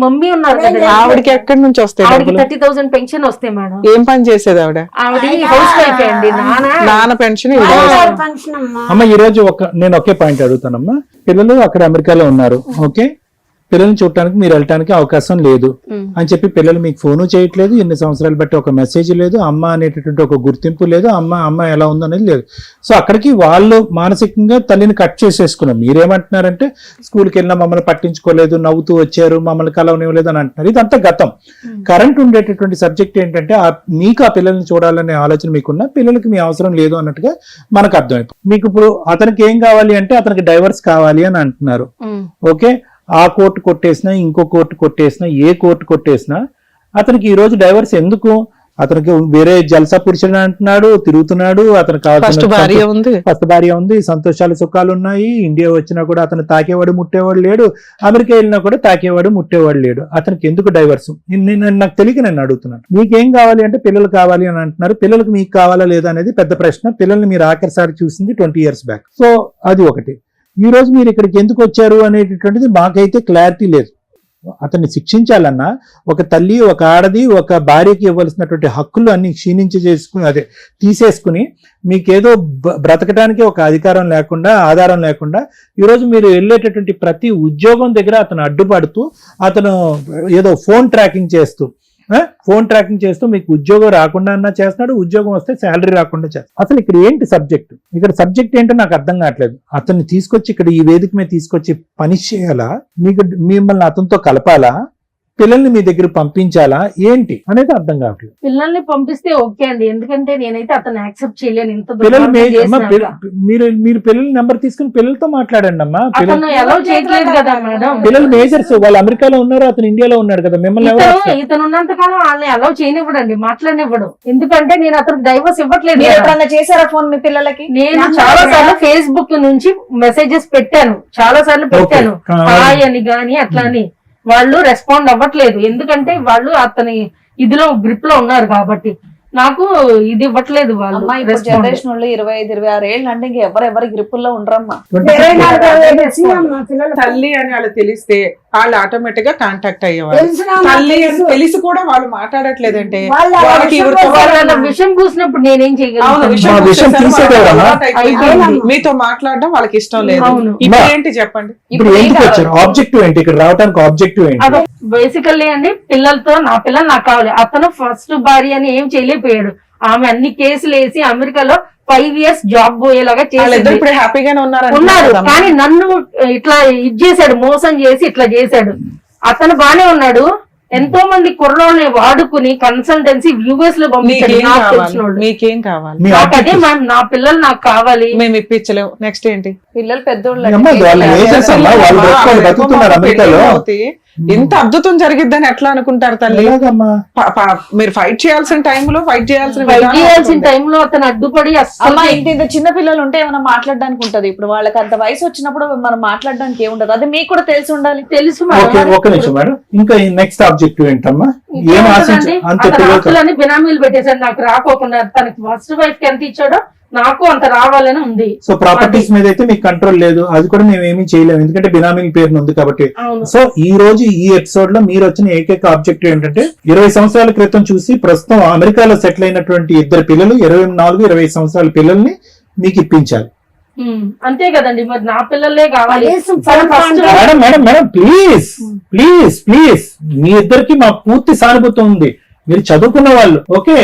మమ్మీ ఉన్నారు కదా, ఆవిడకి ఎక్కడి నుంచి వస్తాయి? ఆవిడకి 30,000 పెన్షన్ వస్తాయి మేడం. ఏం పని చేసేది ఆవిడ? ఆవిడ హౌస్ వైఫ్ అండి. నాన్న పెన్షన్ ఫంక్షన్ అమ్మా. అమ్మ ఈ రోజు నేను ఒకే పాయింట్ అడుగుతానమ్మా. పిల్లలు అక్కడ అమెరికాలో ఉన్నారు, ఓకే, పిల్లల్ని చూడటానికి మీరు వెళ్ళటానికి అవకాశం లేదు అని చెప్పి పిల్లలు మీకు ఫోను చేయట్లేదు, ఎన్ని సంవత్సరాలు బట్టి ఒక మెసేజ్ లేదు, అమ్మ అనేటటువంటి ఒక గుర్తింపు లేదు, అమ్మ ఎలా ఉందనేది లేదు. సో అక్కడికి వాళ్ళు మానసికంగా తల్లిని కట్ చేసేసుకున్నారు. మీరేమంటున్నారంటే స్కూల్కి వెళ్ళినా మమ్మల్ని పట్టించుకోలేదు, నవ్వుతూ వచ్చారు, మమ్మల్ని కలవనివ్వలేదు అని అంటున్నారు. ఇదంతా గతం. కరెంట్ ఉండేటటువంటి సబ్జెక్ట్ ఏంటంటే మీకు ఆ పిల్లల్ని చూడాలనే ఆలోచన మీకున్నా, పిల్లలకి మీ అవసరం లేదు అన్నట్టుగా మనకు అర్థమైపోయింది. మీకు ఇప్పుడు అతనికి ఏం కావాలి అంటే అతనికి డైవర్స్ కావాలి అని అంటున్నారు, ఓకే. ఆ కోర్టు కొట్టేసినా, ఇంకో కోర్టు కొట్టేసినా, ఏ కోర్టు కొట్టేసినా అతనికి ఈ రోజు డైవర్స్ ఎందుకు? అతనికి వేరే జల్సా పురుషుడు అంటున్నాడు, తిరుగుతున్నాడు, అతనికి ఫస్ట్ భార్య ఉంది, సంతోషాలు సుఖాలు ఉన్నాయి. ఇండియా వచ్చినా కూడా అతను తాకేవాడు ముట్టేవాడు లేడు, అమెరికా వెళ్ళినా కూడా తాకేవాడు ముట్టేవాడు లేడు. అతనికి ఎందుకు డైవర్స్? నాకు తెలియక నేను అడుగుతున్నాను. మీకేం కావాలి అంటే పిల్లలు కావాలి అని అంటున్నారు. పిల్లలకు మీకు కావాలా లేదా అనేది పెద్ద ప్రశ్న. పిల్లల్ని మీరు ఆఖరిసారి చూసింది 20 years బ్యాక్. సో అది ఒకటి. ఈ రోజు మీరు ఇక్కడికి ఎందుకు వచ్చారు అనేటటువంటిది మాకైతే క్లారిటీ లేదు. అతన్ని శిక్షించాలన్నా ఒక తల్లి, ఒక ఆడది, ఒక భార్యకి ఇవ్వాల్సినటువంటి హక్కులు అన్ని తీసేసుకుని మీకేదో బ్రతకడానికి ఒక అధికారం లేకుండా, ఆధారం లేకుండా ఈరోజు మీరు వెళ్ళేటటువంటి ప్రతి ఉద్యోగం దగ్గర అతను అడ్డుపడుతూ, అతను ఏదో ఫోన్ ట్రాకింగ్ చేస్తూ మీకు ఉద్యోగం రాకుండా అన్నా చేస్తున్నాడు, ఉద్యోగం వస్తే శాలరీ రాకుండా చేస్తాడు. అసలు ఇక్కడ ఏంటి సబ్జెక్ట్? ఇక్కడ సబ్జెక్ట్ ఏంటో నాకు అర్థం కావట్లేదు. అతన్ని తీసుకొచ్చి ఇక్కడ ఈ వేదిక మీద తీసుకొచ్చి పనిష్ చేయాలా? మిమ్మల్ని అతనితో కలపాలా? పిల్లల్ని మీ దగ్గర పంపించాలా ఏంటి అనేది అర్థం కావట్లేదు. పిల్లల్ని పంపిస్తే ఓకే అండి, ఎందుకంటే నేనైతే అతను యాక్సెప్ట్ చేయలేను. ఇంత పిల్లలు దుర్మార్గం అమ్మా, చేసినాక. మీరు పిల్లల నెంబర్ తీసుకుని పిల్లలతో మాట్లాడండి అమ్మా. అతను ఎలా చేయట్లేదు కదా మేడం. పిల్లలు మేజర్స్, వాళ్ళు అమెరికాలో ఉన్నారు, అతను ఇండియాలో ఉన్నాడు కదా, మిమ్మల్ని ఎవరు ఇతను ఉన్నంత కాలం వాళ్ళని అలౌ చేయనివ్వడండి, మాట్లాడినివ్వడు. ఎందుకంటే నేను అతను డైవర్స్ ఇవ్వట్లేదు మీరు కదా. ఎప్పుడన్నా చేశారా ఫోన్ మీ పిల్లలకి? నేను చాలా సార్లు ఫేస్బుక్ నుంచి మెసేజెస్ పెట్టాను, చాలా సార్లు పెట్టాను, హాయ్ అని గాని అట్లా అని. వాళ్ళు రెస్పాండ్ అవ్వట్లేదు, ఎందుకంటే వాళ్ళు అతని ఇదిలో గ్రిప్ లో ఉన్నారు కాబట్టి. నాకు ఇది ఇవ్వట్లేదు వాళ్ళు. అమ్మా ఇప్పుడు జనరేషన్ వాళ్ళు 25-26 ఏళ్ళు అంటే ఇంక ఎవరెవరి గ్రిప్పుల్లో ఉండరమ్మా. 24 వచ్చినాయమ్మా పిల్లలు. తల్లి అని వాళ్ళు తెలిస్తే వాళ్ళు ఆటోమేటిక్ గా కాంటాక్ట్ అయ్యేవాళ్ళు. తెలిసినా తల్లి అని తెలుసు. తెలిసి కూడా వాళ్ళు మాట్లాడట్లేదంటే వాళ్ళ వాళ్ళకి విషయం ఎవరితో వాళ్ళ విషయం కూసినప్పుడు నేనేం అవును, చేయగలను? విషయం మా విషయం చూసేసారు, తీసేదేవరమ్మా? వాళ్ళకి అలవాటు అయిపోయింది. అయిపోయింది. మీతో మాట్లాడడం వాళ్ళకి ఇష్టం లేదు. అవును. ఇప్పుడు మా- ఏంటి చెప్పండి? ఇప్పుడు ఎందుకు వచ్చారు? ఆబ్జెక్టివ్ ఏంటి ఇక్కడ రావడానికి? ఆబ్జెక్టివ్ ఏంటి? అదే బేసికల్లీ అండి, పిల్లలతో నా పిల్లలు నాకు కావాలి. అతను ఫస్ట్ భార్య అని ఏం చేయలేకపోయాడు. ఆమె అన్ని కేసులు వేసి అమెరికాలో 5 years జాబ్ పోయేలాగా వాళ్ళిద్దరు చేసింది. ఇప్పుడు హ్యాపీగానే ఉన్నారు, ఉన్నారు. కానీ నన్ను ఇట్లా ఇది చేశాడు, మోసం చేసి ఇట్లా చేశాడు. అతను బానే ఉన్నాడు. ఎంతో మంది కుర్రోల్ని వాడుకుని కన్సల్టెన్సీ యూఎస్ లో పంపించాడు. మీకేం నాకు కావాలి? తెలిసిన వాళ్ళు. మీకేం కావాలి? మీ నాకు అదే objective. మ్యామ్, నా పిల్లలు నాకు కావాలి. మేము ఇప్పించలేము. నెక్స్ట్ ఏంటి? పిల్లలు పెద్దోళ్ళు అమ్మా, వాళ్ళ ఏజెన్స్ అమ్మా, వాళ్ళు బ్రతుకుని బతుకుతున్నారు అమెరికాలో. ఇంత అద్భుతం జరిగిద్దని ఎట్లా అనుకుంటారు తల్లి? ఎలాగమ్మా? మీరు ఫైట్ చేయాల్సిన టైంలో ఫైట్ చేయాల్సిన ఫైట్ విధానం చేయాల్సిన ఉంటుంది. టైంలో అతను అడ్డుపడి అస్సలు అమ్మా ఇంత చిన్న పిల్లలు ఉంటే ఏమైనా మాట్లాడడానికి ఉంటది. ఇప్పుడు వాళ్ళకి అంత వయసు వచ్చినప్పుడు మనం మాట్లాడడానికి ఏముండదు. అది మీకు కూడా తెలిసి ఉండాలి. తెలుసు ఓకే, మేడం. ఒక్క నిమిషం మేడం. ఇంకా నెక్స్ట్ ఆబ్జెక్టివ్ ఏంటమ్మా? ఏం ఆశించ ఇంకేముంటుందండి? అంత అతను పిల్లలతో ఆస్తులని బినామీలు పెట్టేశాడు, నాకు రాకోకుండా. తనకి ఫస్ట్ వైఫ్ కి ఎంత ఇచ్చాడో నాకు అంత రావాలని ఉంది. సో ప్రాపర్టీస్ మీద అయితే మీకు కంట్రోల్ లేదు, అది కూడా మేము ఏమీ చేయలేము, ఎందుకంటే బినామీ పేరు ఉంది కాబట్టి. అవును. సో ఈ రోజు ఈ ఎపిసోడ్ లో మీరు వచ్చిన ఏకైక ఆబ్జెక్టివ్ ఏంటంటే 20 సంవత్సరాల క్రితం చూసి ప్రస్తుతం అమెరికాలో సెటిల్ అయినటువంటి ఇద్దరు పిల్లలు, 24-20 సంవత్సరాల పిల్లల్ని మీకు ఇప్పించాలి. అంతే కదండి, మరి నా పిల్లలే కావాలి. కనీసం తను phone first contact madam madam madam please please please, మీ ఇద్దరికి మా పూర్తి సానుభూతి ఉంది. మీరు చదువుకున్న వాళ్ళు, ఓకే,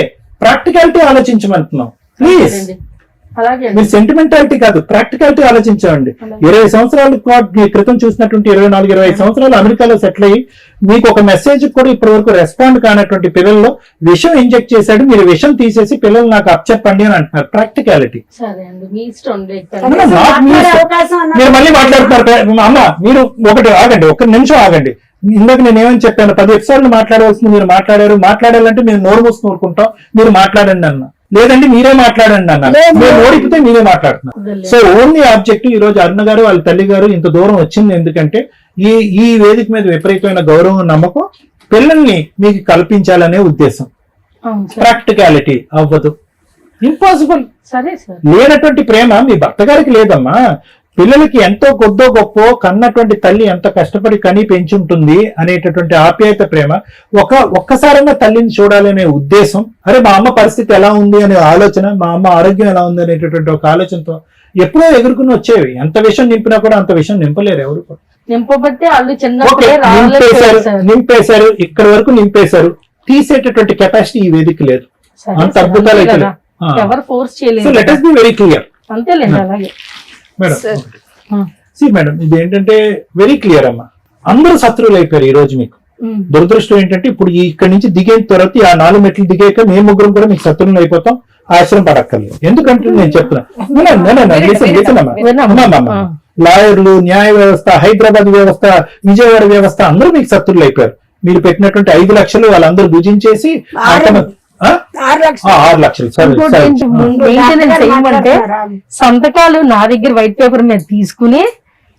ప్రాక్టికాలిటీ ఆలోచించమంటున్నాం ప్లీజ్. అండి. అలాగే అండి. మీరు సెంటిమెంటాలిటీ కాదు, ప్రాక్టికాలిటీ ఆలోచించండి. 20 సంవత్సరాల క్రితం చూసినటువంటి 24-25 సంవత్సరాలు అమెరికాలో సెటిల్ అయ్యి మీకు ఒక మెసేజ్ కూడా ఇప్పటి వరకు రెస్పాండ్ కానటువంటి పిల్లల్లో విషం ఇంజెక్ట్ చేశాడు. మీరు విషం తీసేసి పిల్లలు నాకు అప్పచెప్పండి అని అంటున్నారు. ప్రాక్టికాలిటీ. సరే అండి, మీ ఇష్టం. కనీసం మాట్లాడే అవకాశం అన్నది మీరు మళ్ళీ మాట్లాడుతున్నారు. అమ్మ, మీరు ఒకటి ఆగండి, ఒక్క నిమిషం ఆగండి. ఇందాక నేను ఏమని చెప్పాను? 10 ఎపిసోడ్లు మాట్లాడవలసింది మీరు మాట్లాడారు. మాట్లాడాలంటే మేము నోరు మూసుకుని ఊరుకుంటాం. మీరు మాట్లాడండి అన్న, లేదంటే మీరే మాట్లాడండి అన్న. మేము ఓడిపితే మీరే మాట్లాడుతున్నారు. సో ఓన్లీ ఆబ్జెక్టివ్ ఈ రోజు అరుణ గారు వాళ్ళ తల్లి గారు ఇంత దూరం వచ్చింది ఎందుకంటే ఈ వేదిక మీద విపరీతమైన గౌరవం, నమ్మకం, పిల్లల్ని మీకు కల్పించాలనే ఉద్దేశం. ప్రాక్టికాలిటీ అవ్వదు, ఇంపాసిబుల్. సరే సార్. లేనటువంటి ప్రేమ మీ భర్త గారికి లేదమ్మా. పిల్లలకి ఎంతో కొద్దో గొప్ప కన్నటువంటి తల్లి ఎంత కష్టపడి కని పెంచుంటుంది అనేటటువంటి ఆప్యాయత, ప్రేమ ఒక్కసారైనా తల్లిని చూడాలనే ఉద్దేశం. అరే మా అమ్మ పరిస్థితి ఎలా ఉంది అనే ఆలోచన, మా అమ్మ ఆరోగ్యం ఎలా ఉంది అనేటటువంటి ఒక ఆలోచనతో ఎప్పుడో ఎగురుకుని వచ్చేవి. ఎంత విషయం నింపినా కూడా అంత విషయం నింపలేరు ఎవరు. నింపబట్టే వాళ్ళు ఓకే, చిన్నప్పుడే నింపేశారు, ఇక్కడ వరకు నింపేశారు. తీసేటటువంటి కెపాసిటీ ఈ వేదిక లేదు. అంత అద్భుతాలు అయితే లేవు. ఎవరు ఫోర్స్ సో చేయలేదు. Let us be very clear. అంతేలేండి. అలాగే మేడం సి మేడం, ఇది ఏంటంటే వెరీ క్లియర్ అమ్మా. అందరూ శత్రువులు అయిపోయారు ఈ రోజు మీకు. దురదృష్టం ఏంటంటే ఇప్పుడు ఇక్కడి నుంచి దిగే తర్వాత ఆ 4 మెట్లు దిగాక మేము ముగ్గురం కూడా మీకు శత్రువులు అయిపోతాం. ఆశ్రమం పడక్కర్లేదు. ఎందుకంటే నేను చెప్తున్నా, లాయర్లు, న్యాయ వ్యవస్థ, హైదరాబాద్ వ్యవస్థ, విజయవాడ వ్యవస్థ అందరూ మీకు శత్రువులు అయిపోయారు. మీరు పెట్టినటువంటి 5 లక్షలు వాళ్ళందరూ భుజించేసి 6 లక్షలు 6 లక్షలు మెయింటెనెన్స్ ఏమంటే సంతకాలు నా దగ్గర వైట్ పేపర్ మీద తీసుకుని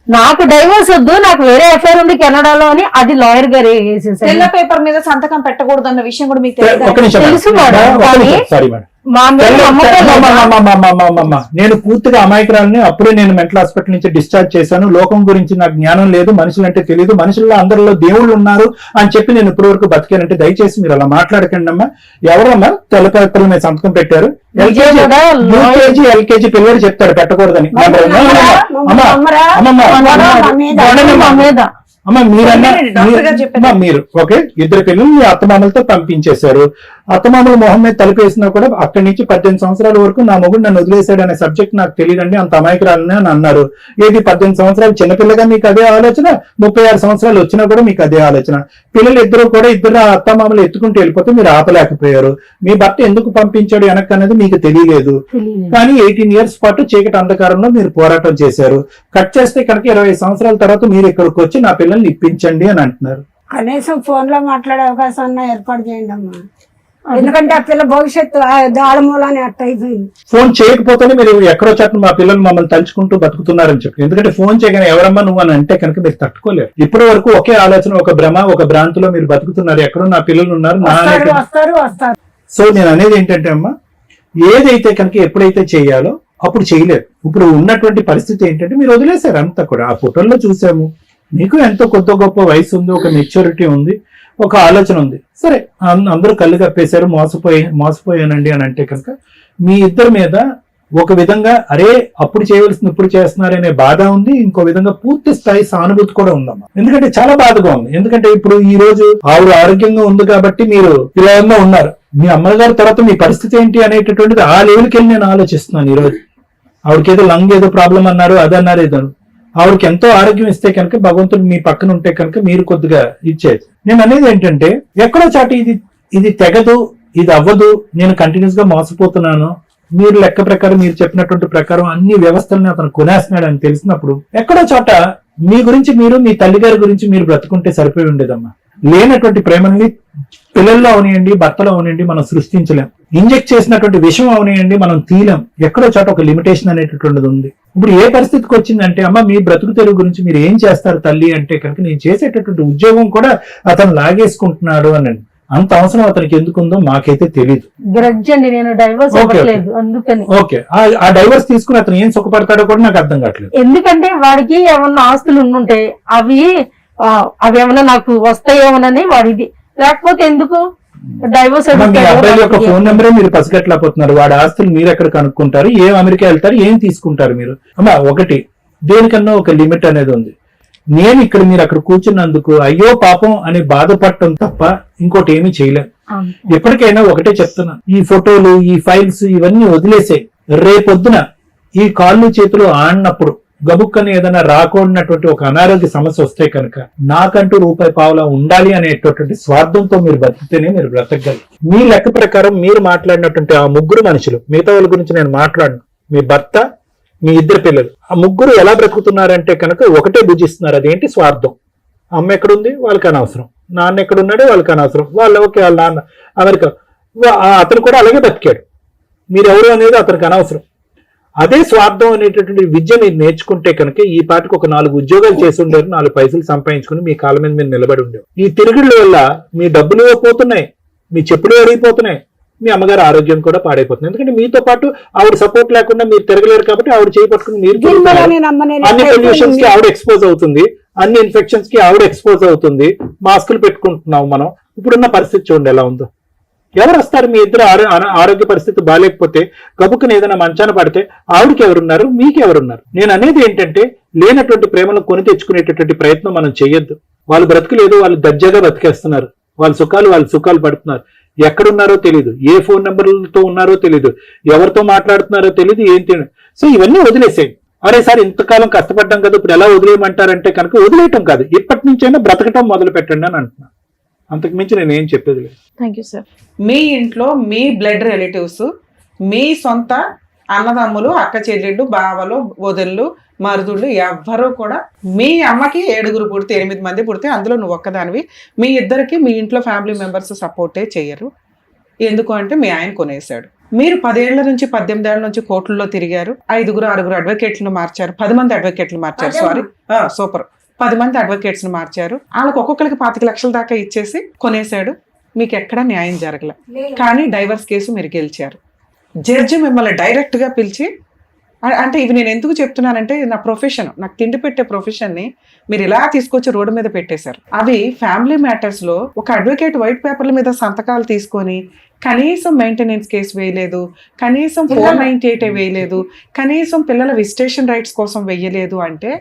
నాకు డైవర్స్ వద్దు, నాకు వేరే ఎఫ్ఐఆర్ ఉంది కెనడాలో అని అది లాయర్ గారు వేసేసారు. తెల్ల పేపర్ మీద సంతకం పెట్టకూడదు అన్న విషయం కూడా మీకు ఒక నిమిషం తెలుసు మేడం, కానీ సారీ మేడం. మా మీద నమ్మకం లేదా? నేను పూర్తిగా అమాయకురాలని. అప్పుడే నేను మెంటల్ హాస్పిటల్ నుంచి డిశ్చార్జ్ చేశాను. లోకం గురించి నాకు జ్ఞానం లేదు, మనుషులంటే తెలియదు, మనుషుల్లో అందరిలో దేవుళ్ళు ఉన్నారు అని చెప్పి నేను ఇప్పటి వరకు బతికానంటే దయచేసి మీరు అలా మాట్లాడకండి అమ్మా. ఎవరమ్మా తెల్ల పేపర్ల మీద సంతకం పెట్టారు? ఎల్కేజీ పిల్లలు చెప్తాడు పెట్టకూడదని. అమ్మ మీరన్నా మీరు ఓకే, 2 పిల్లలు మీ అత్తమామలతో పంపించేశారు. అత్తమామల మొహం మీద తలుపేసినా కూడా అక్కడి నుంచి 18 సంవత్సరాల వరకు నా మొగుడు నన్ను వదిలేశాడు అనే సబ్జెక్ట్ నాకు తెలియదండి, అంత అమాయకురాలని అని అన్నారు. ఏది 18 సంవత్సరాలు చిన్నపిల్లగా మీకు అదే ఆలోచన, 36 సంవత్సరాలు వచ్చినా కూడా మీకు అదే ఆలోచన. పిల్లలు ఇద్దరు అత్తమామలు ఎత్తుకుంటూ వెళ్ళిపోతే మీరు ఆపలేకపోయారు. మీ భర్త ఎందుకు పంపించాడు వెనక్కి అనేది మీకు తెలియలేదు. కానీ 18 ఇయర్స్ పాటు చీకటి అంధకారంలో మీరు పోరాటం చేశారు. కట్ చేస్తే కనుక 20 సంవత్సరాల తర్వాత మీరు ఇక్కడికి వచ్చి నా పిల్లల్ని ఇప్పించండి అని అంటున్నారు. కనీసం ఫోన్ లో మాట్లాడే అవకాశం అన్నా ఏర్పాటు చేయండి అమ్మా, ఎందుకంటే ఆ పిల్ల భవిష్యత్తు దాడి మూలాన్ని అట్ట అయిపోయింది. ఫోన్ చేయకపోతేనే మీరు ఎక్కడో చట్టం మా పిల్లలు మమ్మల్ని తలుచుకుంటూ బతుకుతున్నారని చెప్పి, ఎందుకంటే ఫోన్ చేయగానే ఎవరమ్మా నువ్వు అని అంటే కనుక మీరు తట్టుకోలేరు. ఇప్పటి వరకు ఒకే ఆలోచన, ఒక భ్రమ, ఒక భ్రాంతిలో మీరు బతుకుతున్నారు. ఎక్కడో నా పిల్లలు ఉన్నారు వస్తారు. సో నేను అనేది ఏంటంటే అమ్మా, ఏదైతే కనుక ఎప్పుడైతే చేయాలో అప్పుడు చేయలేరు. ఇప్పుడు ఉన్నటువంటి పరిస్థితి ఏంటంటే మీరు వదిలేశారు అంతా కూడా. ఆ ఫోటోల్లో చూసాము, మీకు ఎంతో కొద్ది గొప్ప వయసు ఉంది, ఒక మెచ్యూరిటీ ఉంది, ఒక ఆలోచన ఉంది. సరే అందరూ కళ్ళు కప్పేశారు, మోసపోయానండి అని అంటే కనుక మీ ఇద్దరి మీద ఒక విధంగా అరే అప్పుడు చేయవలసింది ఇప్పుడు చేస్తున్నారనే బాధ ఉంది, ఇంకో విధంగా పూర్తి స్థాయి సానుభూతి కూడా ఉందమ్మా. ఎందుకంటే చాలా బాధగా ఉంది. ఎందుకంటే ఇప్పుడు ఈ రోజు ఆవిడ ఆరోగ్యంగా ఉంది కాబట్టి మీరు పిల్లలంగా ఉన్నారు. మీ అమ్మగారి తర్వాత మీ పరిస్థితి ఏంటి అనేటటువంటిది ఆ లెవెల్కి వెళ్ళి నేను ఆలోచిస్తున్నాను. ఈ రోజు ఆవిడకి ఏదో లంగ్ ఏదో ప్రాబ్లం అన్నారు, అదన్నారు, ఏదో ఆవిడకి ఎంతో ఆరోగ్యం ఇస్తే కనుక భగవంతుడు మీ పక్కన ఉంటే కనుక మీరు కొద్దిగా ఇచ్చేది. నేను అనేది ఏంటంటే ఎక్కడో చాటు ఇది తెగదు, ఇది అవ్వదు, నేను కంటిన్యూస్ గా మోసపోతున్నాను, మీరు లెక్క ప్రకారం మీరు చెప్పినటువంటి ప్రకారం అన్ని వ్యవస్థల్ని అతను కొనేస్తున్నాడు అని తెలిసినప్పుడు ఎక్కడో చోట మీ గురించి మీరు, మీ తల్లిగారి గురించి మీరు బ్రతుకుంటే సరిపోయి ఉండేదమ్మా. లేనటువంటి ప్రేమని పిల్లల్లో అవనియండి, భర్తలో అవనియండి మనం సృష్టించలేం. ఇంజెక్ట్ చేసినటువంటి విషయం అవనియండి మనం తీయలేం. ఎక్కడో చోట ఒక లిమిటేషన్ అనేటటువంటిది ఉంది. ఇప్పుడు ఏ పరిస్థితికి వచ్చిందంటే అమ్మ మీ బ్రతుకు తెరువు గురించి మీరు ఏం చేస్తారు తల్లి అంటే కనుక నేను చేసేటటువంటి ఉద్యోగం కూడా అతను లాగేసుకుంటున్నాడు అని. అంత అవసరం అతనికి ఎందుకుందో మాకైతే తెలియదు. గ్రడ్జ్ అండి, నేను డైవర్స్ అవ్వట్లేదు అందుకని. ఓకే, ఆ డైవర్స్ తీసుకుని అతను ఏం సుఖపడతాడో కూడా నాకు అర్థం కావట్లేదు. ఎందుకంటే వాడికి ఏమన్నా ఆస్తులు ఉండుంటే అవి ఏమన్నా నాకు వస్తాయేమోనని వాడిది, లేకపోతే ఎందుకు డైవర్స్. మీ అబ్బాయి యొక్క ఫోన్ నెంబరే మీరు పసిగట్టలేకపోతున్నారు. వాడి ఆస్తులు మీరు ఎక్కడ కనుక్కుంటారు, ఏం అమెరికా వెళ్తారు, ఏం తీసుకుంటారు మీరు. అమ్మా ఒకటి దేనికన్నా ఒక లిమిట్ అనేది ఉంది. నేను ఇక్కడ మీరు అక్కడ కూర్చున్నందుకు అయ్యో పాపం అని బాధపడటం తప్ప ఇంకోటి ఏమీ చేయలేం. ఎప్పటికైనా ఒకటే చెప్తున్నా, ఈ ఫోటోలు, ఈ ఫైల్స్ ఇవన్నీ వదిలేసే. రేపొద్దున ఈ కాళ్ళు చేతులు ఆడినప్పుడు గబుక్కని ఏదైనా రాకూడనటువంటి ఒక అనారోగ్య సమస్య వస్తే కనుక నాకంటూ రూపాయి పావులా ఉండాలి అనేటటువంటి స్వార్థంతో మీరు బతికితేనే మీరు బ్రతకగలరు. మీ లెక్క ప్రకారం మీరు మాట్లాడినటువంటి ఆ ముగ్గురు మనుషులు, మిగతా వాళ్ళ గురించి నేను మాట్లాడను, మీ భర్త, మీ ఇద్దరు పిల్లలు, ఆ ముగ్గురు ఎలా బ్రతుకుతున్నారంటే కనుక ఒకటే భుజిస్తున్నారు. అదేంటి? స్వార్థం. అమ్మ ఎక్కడుంది వాళ్ళకి అనవసరం, నాన్న ఎక్కడున్నాడో వాళ్ళకి అనవసరం, ఓకే వాళ్ళ నాన్న అమెరికా, అతను కూడా అలాగే బతికాడు, మీరెవరు అనేది అతనికి అనవసరం. అదే స్వార్థం అనేటటువంటి విద్య మీరు నేర్చుకుంటే కనుక ఈ పాటికి ఒక 4 ఉద్యోగాలు చేసి ఉండేవారు, 4 పైసలు సంపాదించుకుని మీ కాళ్ళ మీద మీరు నిలబడి ఉండేవారు. ఈ తిరుగుళ్ళ వల్ల మీ డబ్బులు పోతున్నాయి, మీ చెప్పులు అడిగిపోతున్నాయి, మీ అమ్మగారు ఆరోగ్యం కూడా పాడైపోతుంది. ఎందుకంటే మీతో పాటు ఆవిడ సపోర్ట్ లేకుండా మీరు తిరగలేరు కాబట్టి ఆవిడ చేయి పట్టుకుని మీరు అన్ని పొల్యూషన్స్ కి ఆవిడ ఎక్స్పోజ్ అవుతుంది, అన్ని ఇన్ఫెక్షన్స్ కి ఆవిడ ఎక్స్పోజ్ అవుతుంది. మాస్కులు పెట్టుకుంటున్నాం మనం. ఇప్పుడున్న పరిస్థితి చూడండి ఎలా ఉందో. ఎవరు వస్తారు? మీ ఇద్దరు ఆరోగ్య పరిస్థితి బాగాలేకపోతే గబుక్కుని ఏదైనా మంచాన పడితే ఆవిడకి ఎవరున్నారు, మీకు ఎవరున్నారు? నేను అనేది ఏంటంటే లేనటువంటి ప్రేమను కొని తెచ్చుకునేటటువంటి ప్రయత్నం మనం చేయొద్దు. వాళ్ళు బ్రతకలేదు, వాళ్ళు దర్జాగా బతికేస్తున్నారు, వాళ్ళ సుఖాలు పడుతున్నారు. ఎక్కడున్నారో తెలియదు, ఏ ఫోన్ నెంబర్లతో ఉన్నారో తెలియదు, ఎవరితో మాట్లాడుతున్నారో తెలియదు, ఏం తెలియదు. సో ఇవన్నీ వదిలేసేయండి. అరే సార్ ఇంతకాలం కష్టపడ్డాం కదా ఇప్పుడు ఎలా వదిలేయమంటారంటే కనుక వదిలేయటం కాదు, ఇప్పటి నుంచైనా బ్రతకటం మొదలు పెట్టండి అని అంటున్నాను. అంతకు మించి నేను ఏం చెప్పేది లేదు. Thank you sir. మీ ఇంట్లో మీ బ్లడ్ రిలేటివ్స్, మీ సొంత అన్నదమ్ములు, అక్క చెల్లెళ్ళు, బావలు, వదిళ్ళు, మరుదుళ్ళు ఎవ్వరూ కూడా మీ అమ్మకి 7 పుడితే 8 మంది పుడితే అందులో నువ్వు ఒక్కదానివి, మీ ఇద్దరికి మీ ఇంట్లో ఫ్యామిలీ మెంబర్స్ సపోర్టే చేయరు. ఎందుకు అంటే మీ ఆయన కొనేశాడు. మీరు 10 ఏళ్ల నుంచి 18 ఏళ్ల నుంచి కోర్టుల్లో తిరిగారు, 5-6 అడ్వకేట్లను మార్చారు, 10 మంది అడ్వకేట్లు మార్చారు, సూపర్ 10 మంది అడ్వకేట్స్ ని మార్చారు. వాళ్ళకి ఒక్కొక్కరికి 25 లక్షల దాకా ఇచ్చేసి కొనేశాడు. మీకు ఎక్కడా న్యాయం జరగల, కానీ డైవర్స్ కేసు మీరు గెలిచారు. జడ్జి మిమ్మల్ని డైరెక్ట్ గా పిలిచి, అంటే ఇవి నేను ఎందుకు చెప్తున్నానంటే నా ప్రొఫెషన్, నాకు తిండి పెట్టే ప్రొఫెషన్ ని మీరు ఇలా తీసుకొచ్చి రోడ్డు మీద పెట్టేశారు. అవి ఫ్యామిలీ మ్యాటర్స్ లో ఒక అడ్వకేట్ వైట్ పేపర్ల మీద సంతకాలు తీసుకొని కనీసం మెయింటెనెన్స్ కేసు వేయలేదు, కనీసం 498 వేయలేదు, కనీసం పిల్లల విజిటేషన్ రైట్స్ కోసం వెయ్యలేదు అంటే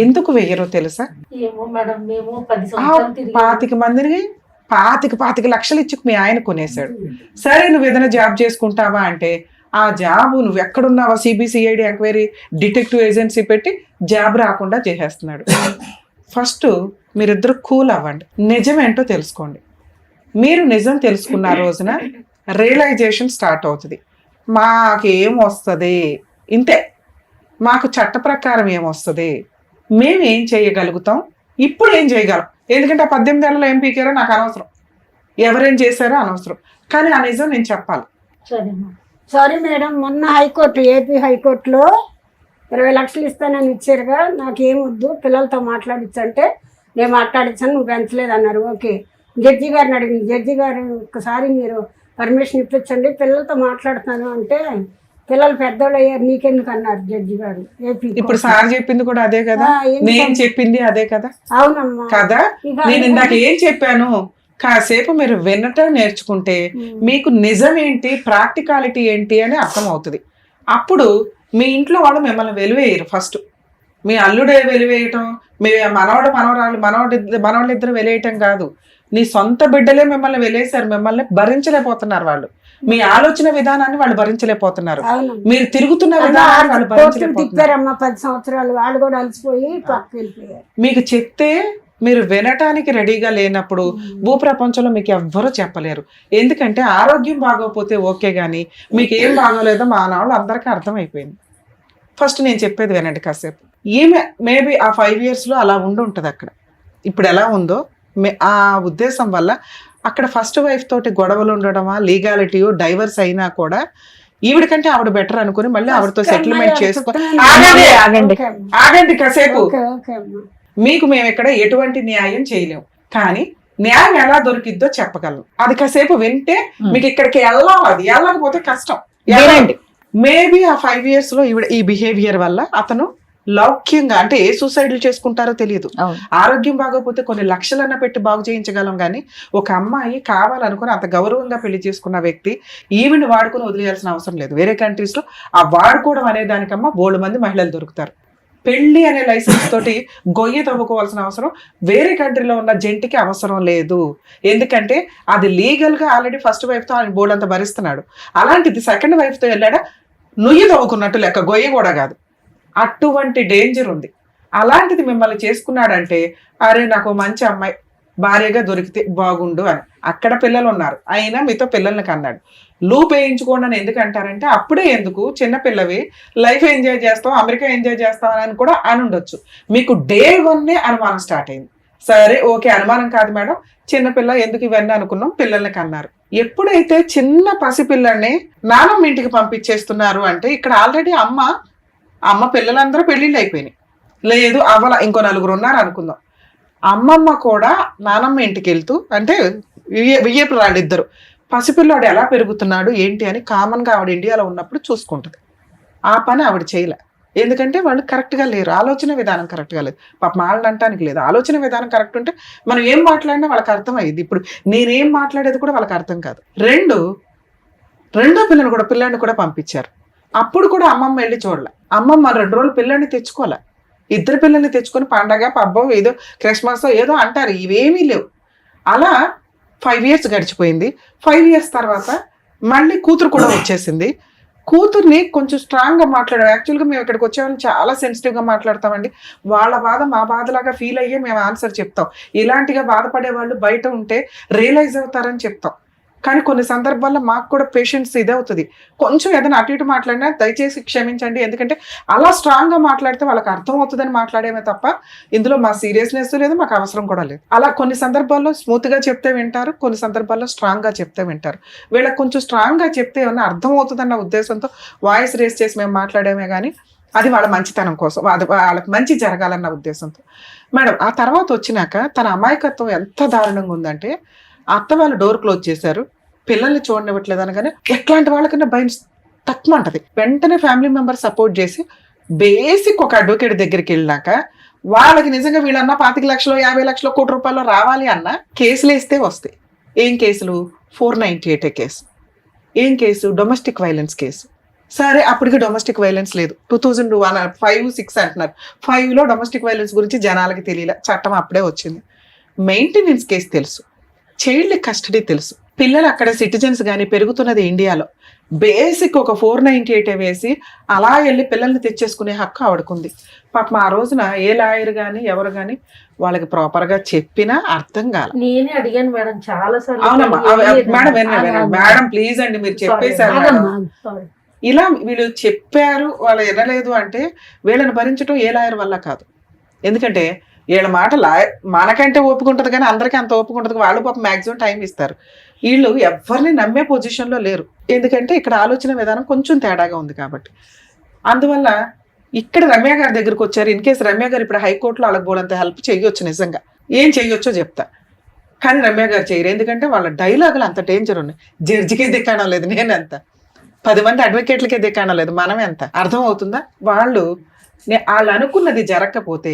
ఎందుకు వెయ్యరో తెలుసా? 25 మందిని పాతిక లక్షలు ఇచ్చి మీ ఆయన కొనేశాడు. సరే నువ్వు ఏదైనా జాబ్ చేసుకుంటావా అంటే ఆ జాబ్ నువ్వు ఎక్కడున్నావా సిబిసిఐడి ఎంక్వైరీ డిటెక్టివ్ ఏజెన్సీ పెట్టి జాబ్ రాకుండా చేసేస్తున్నాడు. ఫస్ట్ మీరిద్దరు కూల్ అవ్వండి, నిజమేంటో తెలుసుకోండి. మీరు నిజం తెలుసుకున్న రోజున రియలైజేషన్ స్టార్ట్ అవుతుంది. మాకేం వస్తుంది, ఇంతే, మాకు చట్ట ప్రకారం ఏమొస్తుంది, మేము ఏం చేయగలుగుతాం, ఇప్పుడు ఏం చేయగలం. ఎందుకంటే ఆ 18 ఏళ్ళలో ఏం పీకారో నాకు అనవసరం, ఎవరేం చేశారో అనవసరం, కానీ ఆ నిజం నేను చెప్పాలి. సారీ మేడం, మొన్న హైకోర్టు, ఏపీ హైకోర్టులో 20 లక్షలు ఇస్తానని ఇచ్చారుగా, నాకేం వద్దు, పిల్లలతో మాట్లాడించంటే నేను మాట్లాడించాను, నువ్వు పెంచలేదు అన్నారు. ఓకే, జడ్జి గారిని అడిగింది. జడ్జి గారు ఒకసారి మీరు పర్మిషన్ ఇప్పించండి, పిల్లలతో మాట్లాడుతాను అంటే పిల్లలు పెద్దోళ్ళు అయ్యారు, నీకెందుకు అన్నారు జడ్జి గారు. ఏపీ ఇప్పుడు సార్ చెప్పింది కూడా అదే కదా, నేను చెప్పింది అదే కదా. అవునమ్మా కదా, నేను ఇందాక ఏం చెప్పాను, కాసేపు మీరు వినటం నేర్చుకుంటే మీకు నిజం ఏంటి, ప్రాక్టికాలిటీ ఏంటి అని అర్థం అవుతుంది. అప్పుడు మీ ఇంట్లో వాళ్ళు మిమ్మల్ని వెలివేయరు. ఫస్ట్ మీ అల్లుడే వెలివేయటం, మీ మనవాళ్ళు ఇద్దరు వెలివేయటం కాదు, నీ సొంత బిడ్డలే మిమ్మల్ని వెలేశారు. మిమ్మల్ని భరించలేకపోతున్నారు వాళ్ళు, మీ ఆలోచన విధానాన్ని వాళ్ళు భరించలేకపోతున్నారు, మీరు తిరుగుతున్న విధానాన్ని వాళ్ళు భరించలేకపోతున్నారు. 10 సంవత్సరాలు వాళ్ళు కూడా అలసిపోయి పక్కకి వెళ్ళిపోయారు. మీకు చెప్తే మీరు వినటానికి రెడీగా లేనప్పుడు భూప్రపంచంలో మీకు ఎవ్వరూ చెప్పలేరు. ఎందుకంటే ఆరోగ్యం బాగోకపోతే ఓకే, కానీ మీకు ఏం బాగోలేదో మా నాళ్ళు అందరికీ అర్థమైపోయింది. ఫస్ట్ నేను చెప్పేది వినండి కాసేపు. ఈమె మేబీ ఆ 5 yearsలో అలా ఉండి అక్కడ. ఇప్పుడు ఎలా ఉందో ఆ ఉద్దేశం వల్ల అక్కడ ఫస్ట్ వైఫ్ తోటి గొడవలు ఉండడమా, లీగాలిటీయో, డైవర్స్ అయినా కూడా ఈవిడికంటే ఆవిడ బెటర్ అనుకుని మళ్ళీ ఆవిడతో సెటిల్మెంట్ చేసుకో. ఆగండి కాసేపు. మీకు మేము ఇక్కడ ఎటువంటి న్యాయం చేయలేము, కానీ న్యాయం ఎలా దొరికిద్దో చెప్పగలం. అది కాసేపు వింటే మీకు ఇక్కడికి వెళ్ళాలి, అది వెళ్ళకపోతే కష్టం. మేబీ ఆ 5 yearsలో ఈ బిహేవియర్ వల్ల అతను లౌక్యంగా, అంటే ఏ సూసైడ్లు చేసుకుంటారో తెలియదు. ఆరోగ్యం బాగోపోతే కొన్ని లక్షలన్నా పెట్టి బాగు చేయించగలం, కానీ ఒక అమ్మాయి కావాలనుకుని అంత గౌరవంగా పెళ్లి చేసుకున్న వ్యక్తి ఈవిని వాడుకుని వదిలేయాల్సిన అవసరం లేదు. వేరే కంట్రీస్ లో ఆ వాడుకోవడం అనే దానికమ్మా బోల్డ్ మంది మహిళలు దొరుకుతారు. పెళ్లి అనే లైసెన్స్ తోటి గొయ్యి తవ్వుకోవాల్సిన అవసరం వేరే కంట్రీలో ఉన్న జంటికి అవసరం లేదు. ఎందుకంటే అది లీగల్ గా ఆల్రెడీ ఫస్ట్ వైఫ్ తో ఆయన బోల్డ్ అంత భరిస్తున్నాడు. అలాంటిది సెకండ్ వైఫ్ తో వెళ్ళాడా నుయ్యి తవ్వుకున్నట్టు లెక్క, గొయ్యి కూడా కాదు. అటువంటి డేంజర్ ఉంది. అలాంటిది మిమ్మల్ని చేసుకున్నాడంటే అరే నాకు మంచి అమ్మాయి భార్యగా దొరికితే బాగుండు అని. అక్కడ పిల్లలు ఉన్నారు, అయినా మీతో పిల్లల్ని కన్నాడు. లూప్ వేయించుకోండి అని ఎందుకు అంటారంటే అప్పుడే ఎందుకు, చిన్నపిల్లవి, లైఫ్ ఎంజాయ్ చేస్తాం, అమెరికా ఎంజాయ్ చేస్తాం అని కూడా అని ఉండొచ్చు. మీకు డే 1 అనుమానం స్టార్ట్ అయింది. సరే ఓకే, అనుమానం కాదు మేడం, చిన్నపిల్ల ఎందుకు ఇవన్నీ అనుకున్నాం, పిల్లల్ని కన్నారు. ఎప్పుడైతే చిన్న పసిపిల్లల్ని నానమ్మ ఇంటికి పంపించేస్తున్నారు అంటే ఇక్కడ ఆల్రెడీ అమ్మ పిల్లలందరూ పెళ్లిళ్ళు అయిపోయినాయి, లేదు అవ్వాల, ఇంకో 4 ఉన్నారు అనుకుందాం. అమ్మమ్మ కూడా నానమ్మ ఇంటికి వెళ్తూ, అంటే వియ్యపు వాళ్ళిద్దరు, పసిపిల్లాడు ఎలా పెరుగుతున్నాడు ఏంటి అని కామన్గా ఆవిడ ఇండియాలో ఉన్నప్పుడు చూసుకుంటుంది. ఆ పని ఆవిడ చేయలే, ఎందుకంటే వాళ్ళు కరెక్ట్గా లేరు, ఆలోచన విధానం కరెక్ట్గా లేదు. పాప వాళ్ళని అంటానికి లేదు, ఆలోచన విధానం కరెక్ట్ ఉంటే మనం ఏం మాట్లాడినా వాళ్ళకి అర్థమయ్యేది. ఇప్పుడు నేనేం మాట్లాడేది కూడా వాళ్ళకి అర్థం కాదు. రెండో పిల్లాన్ని కూడా పంపించారు. అప్పుడు కూడా అమ్మమ్మ వెళ్ళి చూడలే. అమ్మమ్మ 2 రోజులు పిల్లని తెచ్చుకోలే, 2 పిల్లల్ని తెచ్చుకొని పండగ పబ్బం ఏదో క్రిస్మస్ ఏదో అంటారు, ఇవేమీ లేవు. అలా 5 years గడిచిపోయింది. 5 years తర్వాత మళ్ళీ కూతురు కూడా వచ్చేసింది. కూతుర్ని కొంచెం స్ట్రాంగ్గా మాట్లాడాం. యాక్చువల్గా మేము ఇక్కడికి వచ్చేవాళ్ళని చాలా సెన్సిటివ్గా మాట్లాడతామండి. వాళ్ళ బాధ మా బాధలాగా ఫీల్ అయ్యే మేము ఆన్సర్ చెప్తాం. ఇలాంటిగా బాధపడే వాళ్ళు బయట ఉంటే రియలైజ్ అవుతారని చెప్తాం. కానీ కొన్ని సందర్భాల్లో మాకు కూడా పేషెన్స్ ఇదే అవుతుంది. కొంచెం ఏదైనా అటు ఇటు మాట్లాడినా దయచేసి క్షమించండి, ఎందుకంటే అలా స్ట్రాంగ్గా మాట్లాడితే వాళ్ళకి అర్థం అవుతుందని మాట్లాడేమే తప్ప ఇందులో మా సీరియస్నెస్ లేదు, మాకు అవసరం కూడా లేదు. అలా కొన్ని సందర్భాల్లో స్మూత్గా చెప్తే వింటారు, కొన్ని సందర్భాల్లో స్ట్రాంగ్గా చెప్తే వింటారు. వీళ్ళకి కొంచెం స్ట్రాంగ్గా చెప్తే ఏమన్నా అర్థం అవుతుందన్న ఉద్దేశంతో వాయిస్ రేస్ చేసి మేము మాట్లాడేమే, కానీ అది వాళ్ళ మంచితనం కోసం, అది వాళ్ళకి మంచి జరగాలన్న ఉద్దేశంతో. మేడం ఆ తర్వాత వచ్చినాక తన అమాయకత్వం ఎంత దారుణంగా ఉందంటే, అత్త వాళ్ళు డోర్ క్లోజ్ చేశారు, పిల్లల్ని చూడనివ్వట్లేదు అనగానే ఎట్లాంటి వాళ్ళకన్నా భయం తక్కువ ఉంటుంది. వెంటనే ఫ్యామిలీ మెంబర్ సపోర్ట్ చేసి బేసిక్ ఒక అడ్వకేట్ దగ్గరికి వెళ్ళినాక వాళ్ళకి నిజంగా వీళ్ళన్నా 25 లక్షలు 50 లక్షలు ₹1 కోటి రావాలి అన్న కేసులు వేస్తే వస్తాయి. ఏం కేసులు? 498 కేసు. ఏం కేసు? Domestic violence case. సరే అప్పటికి డొమెస్టిక్ వైలెన్స్ లేదు, 2005-6 అంటున్నారు. 5లో డొమెస్టిక్ వైలెన్స్ గురించి జనాలకి తెలియలే, చట్టం అప్పుడే వచ్చింది. మెయింటెనెన్స్ కేసు తెలుసు, చైల్డ్ కస్టడీ తెలుసు. పిల్లలు అక్కడ సిటిజన్స్ కానీ పెరుగుతున్నది ఇండియాలో. బేసిక్ ఒక 498 వేసి అలా వెళ్ళి పిల్లల్ని తెచ్చేసుకునే హక్కు ఆవిడకుంది. పాపం ఆ రోజున ఏ లాయర్ కానీ ఎవరు కానీ వాళ్ళకి ప్రాపర్ గా చెప్పినా అర్థం కాల. నేనే అడిగాను మేడం చాలా అవునమ్మా మేడం మేడం ప్లీజ్ అండి మీరు చెప్పేశారు మేడం. ఇలా వీళ్ళు చెప్పారు వాళ్ళు వినలేదు అంటే వీళ్ళని భరించడం ఏ లాయర్ వల్ల కాదు. ఎందుకంటే వీళ్ళ మాట మనకంటే ఓపుకుంటది కానీ అందరికీ అంత ఓపుకుంటది. వాళ్ళు పాపం మాక్సిమం టైం ఇస్తారు. వీళ్ళు ఎవరిని నమ్మే పొజిషన్లో లేరు. ఎందుకంటే ఇక్కడ ఆలోచన విధానం కొంచెం తేడాగా ఉంది కాబట్టి. అందువల్ల ఇక్కడ రమ్య గారి దగ్గరకు వచ్చారు. ఇన్ కేసు రమ్య గారు ఇప్పుడు హైకోర్టులో వాళ్ళకి బోలంత హెల్ప్ చేయొచ్చు, నిజంగా ఏం చేయొచ్చో చెప్తా. కానీ రమ్య గారు చేయరు. ఎందుకంటే వాళ్ళ డైలాగులు అంత డేంజర్ ఉన్నాయి. జడ్జికే దిక్కడం లేదు, నేనంత 10 మంది అడ్వకేట్లకే దిక్కడం లేదు, మనమే ఎంత. అర్థం అవుతుందా? వాళ్ళు అనుకున్నది జరగకపోతే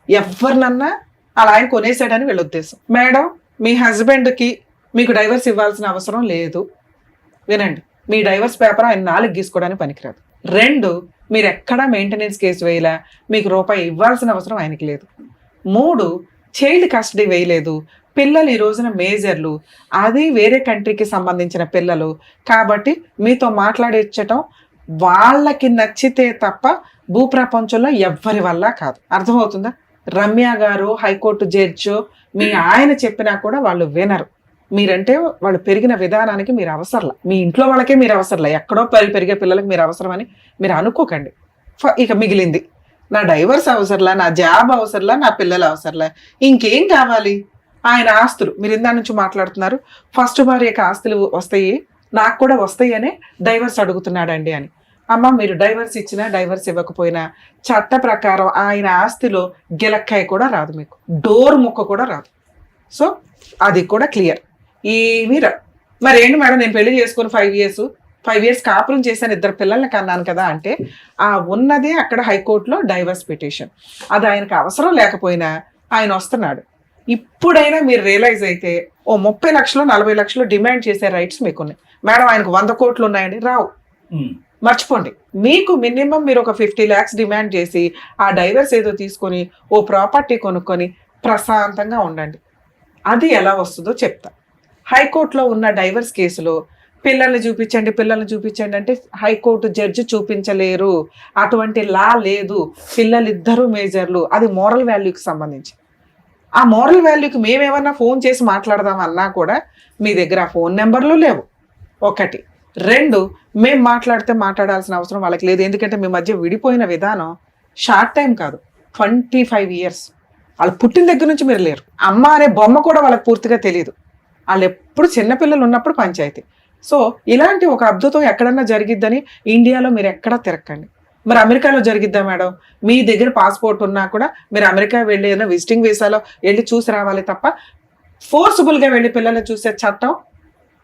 ఎవరినన్నా అలా ఆయన కొనేసాడని వీళ్ళ ఉద్దేశం. మేడం మీ హస్బెండ్కి మీకు డైవర్స్ ఇవ్వాల్సిన అవసరం లేదు. వినండి, మీ డైవర్స్ పేపర్ ఆయన 4 గీసుకోవడానికి పనికిరాదు. 2, మీరు ఎక్కడా మెయింటెనెన్స్ కేసు వేయలా, మీకు రూపాయి ఇవ్వాల్సిన అవసరం ఆయనకి లేదు. 3, చైల్డ్ కస్టడీ వేయలేదు. పిల్లలు ఈ రోజున మేజర్లు, అది వేరే కంట్రీకి సంబంధించిన పిల్లలు కాబట్టి మీతో మాట్లాడించటం వాళ్ళకి నచ్చితే తప్ప భూప్రపంచంలో ఎవ్వరి వల్ల కాదు. అర్థమవుతుందా? రమ్య గారు హైకోర్టు జడ్జో మీ ఆయన చెప్పినా కూడా వాళ్ళు వినరు. మీరంటే వాళ్ళు పెరిగిన విధానానికి మీరు అవసరంలా, మీ ఇంట్లో వాళ్ళకే మీరు అవసరంలా, ఎక్కడో పెరిగే పిల్లలకి మీరు అవసరమని మీరు అనుకోకండి. ఇక మిగిలింది నా డైవర్స్ అవసరంలా, నా జాబ్ అవసరంలా, నా పిల్లలు అవసరంలా, ఇంకేం కావాలి? ఆయన ఆస్తులు మీరు ఇందా నుంచి మాట్లాడుతున్నారు. ఫస్ట్ భార్యకి ఆస్తులు వస్తాయి, నాకు కూడా వస్తాయి అనే డైవర్స్ అడుగుతున్నాడండి అని. అమ్మ మీరు డైవర్స్ ఇచ్చినా డైవర్స్ ఇవ్వకపోయినా చట్ట ప్రకారం ఆయన ఆస్తిలో గిలక్కాయ కూడా రాదు, మీకు డోర్ ముక్క కూడా రాదు. సో అది కూడా క్లియర్. ఏమీ రా మరి ఏంటి మేడం నేను పెళ్లి చేసుకుని 5 ఇయర్స్ కాపురం చేశాను, 2 పిల్లల్ని కన్నాను కదా అంటే ఆ ఉన్నదే అక్కడ హైకోర్టులో డైవర్స్ పిటిషన్. అది ఆయనకు అవసరం లేకపోయినా ఆయన వస్తున్నాడు. ఇప్పుడైనా మీరు రియలైజ్ అయితే ఓ 30 లక్షలు 40 లక్షలు డిమాండ్ చేసే రైట్స్ మీకున్నాయి. మేడం ఆయనకు 100 కోట్లు ఉన్నాయండి, రావు, మర్చిపోండి. మీకు మినిమం మీరు ఒక 50 lakhs డిమాండ్ చేసి ఆ డైవర్స్ ఏదో తీసుకొని ఓ ప్రాపర్టీ కొనుక్కొని ప్రశాంతంగా ఉండండి. అది ఎలా వస్తుందో చెప్తా. హైకోర్టులో ఉన్న డైవర్స్ కేసులో పిల్లల్ని చూపించండి అంటే హైకోర్టు జడ్జి చూపించలేరు, అటువంటి లా లేదు. పిల్లలిద్దరూ మేజర్లు, అది మోరల్ వాల్యూకి సంబంధించి. ఆ మోరల్ వాల్యూకి మేమేమన్నా ఫోన్ చేసి మాట్లాడదామన్నా కూడా మీ దగ్గర ఆ ఫోన్ నెంబర్లు లేవు. 1, 2 మేము మాట్లాడాల్సిన అవసరం వాళ్ళకి లేదు. ఎందుకంటే మీ మధ్య విడిపోయిన విధానం షార్ట్ టైం కాదు, 25 years. వాళ్ళు పుట్టిన దగ్గర నుంచి మీరు లేరు. అమ్మ అనే బొమ్మ కూడా వాళ్ళకి పూర్తిగా తెలియదు. వాళ్ళు ఎప్పుడు చిన్నపిల్లలు ఉన్నప్పుడు పంచాయతీ. సో ఇలాంటి ఒక అద్భుతం ఎక్కడన్నా జరిగిద్దని ఇండియాలో మీరు ఎక్కడా తిరగండి. మరి అమెరికాలో జరిగిద్దా మేడం? మీ దగ్గర పాస్పోర్ట్ ఉన్నా కూడా మీరు అమెరికా వెళ్ళి ఏదైనా విజిటింగ్ వీసాలో వెళ్ళి చూసి రావాలి తప్ప ఫోర్సిబుల్గా వెళ్ళి పిల్లల్ని చూసే చట్టం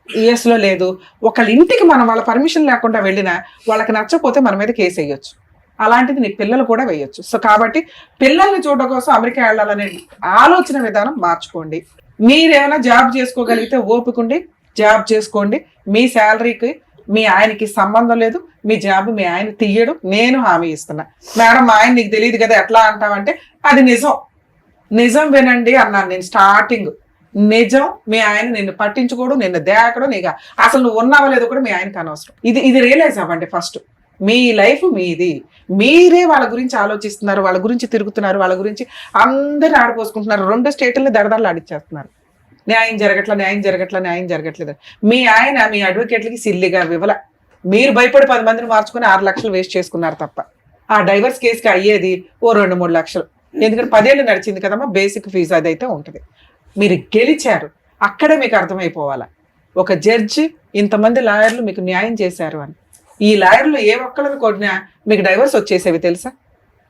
యుఎస్లో లేదు. ఒకళ్ళ ఇంటికి మనం వాళ్ళ పర్మిషన్ లేకుండా వెళ్ళినా వాళ్ళకి నచ్చకపోతే మన మీద కేసు వేయొచ్చు. అలాంటిది నీ పిల్లలు కూడా వేయొచ్చు. సో కాబట్టి పిల్లల్ని చూడడం కోసం అమెరికా వెళ్ళాలనే ఆలోచన విధానం మార్చుకోండి. మీరేమైనా జాబ్ చేసుకోగలిగితే ఓపికండి, జాబ్ చేసుకోండి. మీ శాలరీకి మీ ఆయనకి సంబంధం లేదు, మీ జాబ్ మీ ఆయన తీయడు, నేను హామీ ఇస్తున్నా. మేడం మా ఆయన నీకు తెలియదు కదా ఎట్లా అంటావంటే అది నిజం వినండి అన్నాను నేను స్టార్టింగ్. నిజం, మీ ఆయన నిన్ను పట్టించుకోడు, నిన్ను దేకడు, నీకు అసలు నువ్వు ఉన్నావో లేదో కూడా మీ ఆయనకి అనవసరం. ఇది రియలైజ్ అవ్వండి ఫస్ట్. మీ లైఫ్ మీది, మీరే వాళ్ళ గురించి ఆలోచిస్తున్నారు, వాళ్ళ గురించి తిరుగుతున్నారు, వాళ్ళ గురించి అందరిని ఆడిపోసుకుంటున్నారు. 2 స్టేట్లని దడదడలు ఆడిచ్చేస్తున్నారు. న్యాయం జరగట్లేదు. మీ ఆయన మీ అడ్వకేట్లకి సిల్లిగా వివల, మీరు భయపడి 10 మందిని మార్చుకుని 6 లక్షలు వేస్ట్ చేసుకున్నారు తప్ప ఆ డైవర్స్ కేసుకి అయ్యేది ఓ 2-3 లక్షలు. ఎందుకంటే 10 ఏళ్ళు నడిచింది కదమ్మా బేసిక్ ఫీజు, అదైతే ఉంటుంది. మీరు గెలిచారు, అక్కడే మీకు అర్థమైపోవాలా ఒక జడ్జి ఇంతమంది లాయర్లు మీకు న్యాయం చేశారు అని. ఈ లాయర్లు ఏ ఒక్కళ్ళని కొట్టినా మీకు డైవర్స్ వచ్చేసేవి తెలుసా?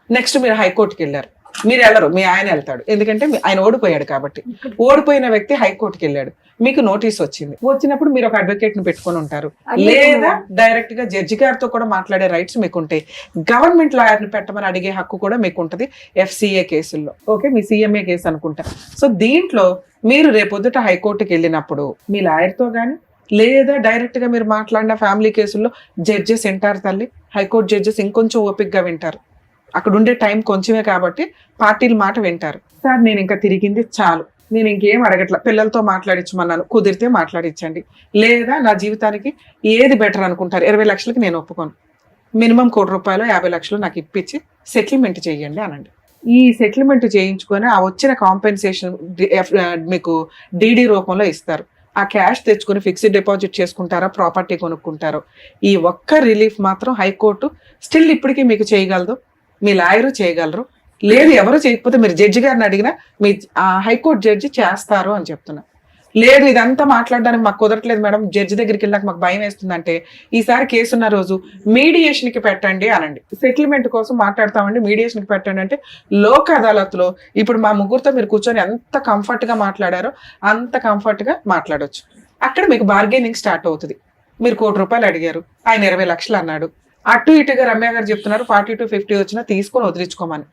నెక్స్ట్ మీరు హైకోర్టుకి వెళ్ళారు, మీరు వెళ్ళరు, మీ ఆయన వెళ్తాడు. ఎందుకంటే ఆయన ఓడిపోయాడు కాబట్టి. ఓడిపోయిన వ్యక్తి హైకోర్టుకి వెళ్ళాడు, మీకు నోటీస్ వచ్చినప్పుడు మీరు ఒక అడ్వకేట్ ని పెట్టుకొని ఉంటారు, లేదా డైరెక్ట్ గా జడ్జి గారితో కూడా మాట్లాడే రైట్స్ మీకు ఉంటాయి. గవర్నమెంట్ లాయర్ ని పెట్టమని అడిగే హక్కు కూడా మీకు ఉంటుంది FCA కేసుల్లో. ఓకే, మీ CMA కేసు అనుకుంటా. సో దీంట్లో మీరు రేపొద్దుట హైకోర్టుకి వెళ్ళినప్పుడు మీ లాయర్తో కానీ లేదా డైరెక్ట్ గా మీరు మాట్లాడిన ఫ్యామిలీ కేసుల్లో జడ్జెస్ వింటారు తల్లి. హైకోర్టు జడ్జెస్ ఇంకొంచెం ఓపిక్గా వింటారు, అక్కడ ఉండే టైం కొంచెమే కాబట్టి పార్టీల మాట వింటారు. సార్ నేను ఇంకా తిరిగింది చాలు, నేను ఇంకేం అడగట్లా, పిల్లలతో మాట్లాడించమన్నాను, కుదిరితే మాట్లాడించండి, లేదా నా జీవితానికి ఏది బెటర్ అనుకుంటారు, 20 లక్షలకి నేను ఒప్పుకోను, మినిమం ₹1,00,00,000 50 లక్షలు నాకు ఇప్పించి సెటిల్మెంట్ చేయండి అనండి. ఈ సెటిల్మెంట్ చేయించుకొని ఆ వచ్చిన కాంపెన్సేషన్ మీకు డీడీ రూపంలో ఇస్తారు. ఆ క్యాష్ తెచ్చుకొని ఫిక్స్డ్ డిపాజిట్ చేసుకుంటారా, ప్రాపర్టీ కొనుక్కుంటారో, ఈ ఒక్క రిలీఫ్ మాత్రం హైకోర్టు స్టిల్ ఇప్పటికీ మీకు చేయగలదు, మీ లాయరు చేయగలరు. లేదు ఎవరు చేయకపోతే మీరు జడ్జి గారిని అడిగినా మీ హైకోర్టు జడ్జి చేస్తారు అని చెప్తున్నా. లేదు ఇదంతా మాట్లాడడానికి మాకు కుదరట్లేదు మేడం, జడ్జి దగ్గరికి వెళ్ళాక మాకు భయం వేస్తుందంటే ఈసారి కేసున్న రోజు మీడియేషన్కి పెట్టండి అనండి. సెటిల్మెంట్ కోసం మాట్లాడతామండి, మీడియేషన్కి పెట్టండి అంటే లోక్ అదాలత్లో ఇప్పుడు మా ముగ్గురితో మీరు కూర్చొని ఎంత కంఫర్ట్గా మాట్లాడారో అంత కంఫర్ట్గా మాట్లాడొచ్చు. అక్కడ మీకు బార్గెనింగ్ స్టార్ట్ అవుతుంది. మీరు ₹1,00,00,000 అడిగారు, ఆయన 20 లక్షలు అన్నాడు, అటు ఇటుగా రమ్య గారు చెప్తున్నారు 40 to 50 వచ్చినా తీసుకొని వదిలించుకోమని.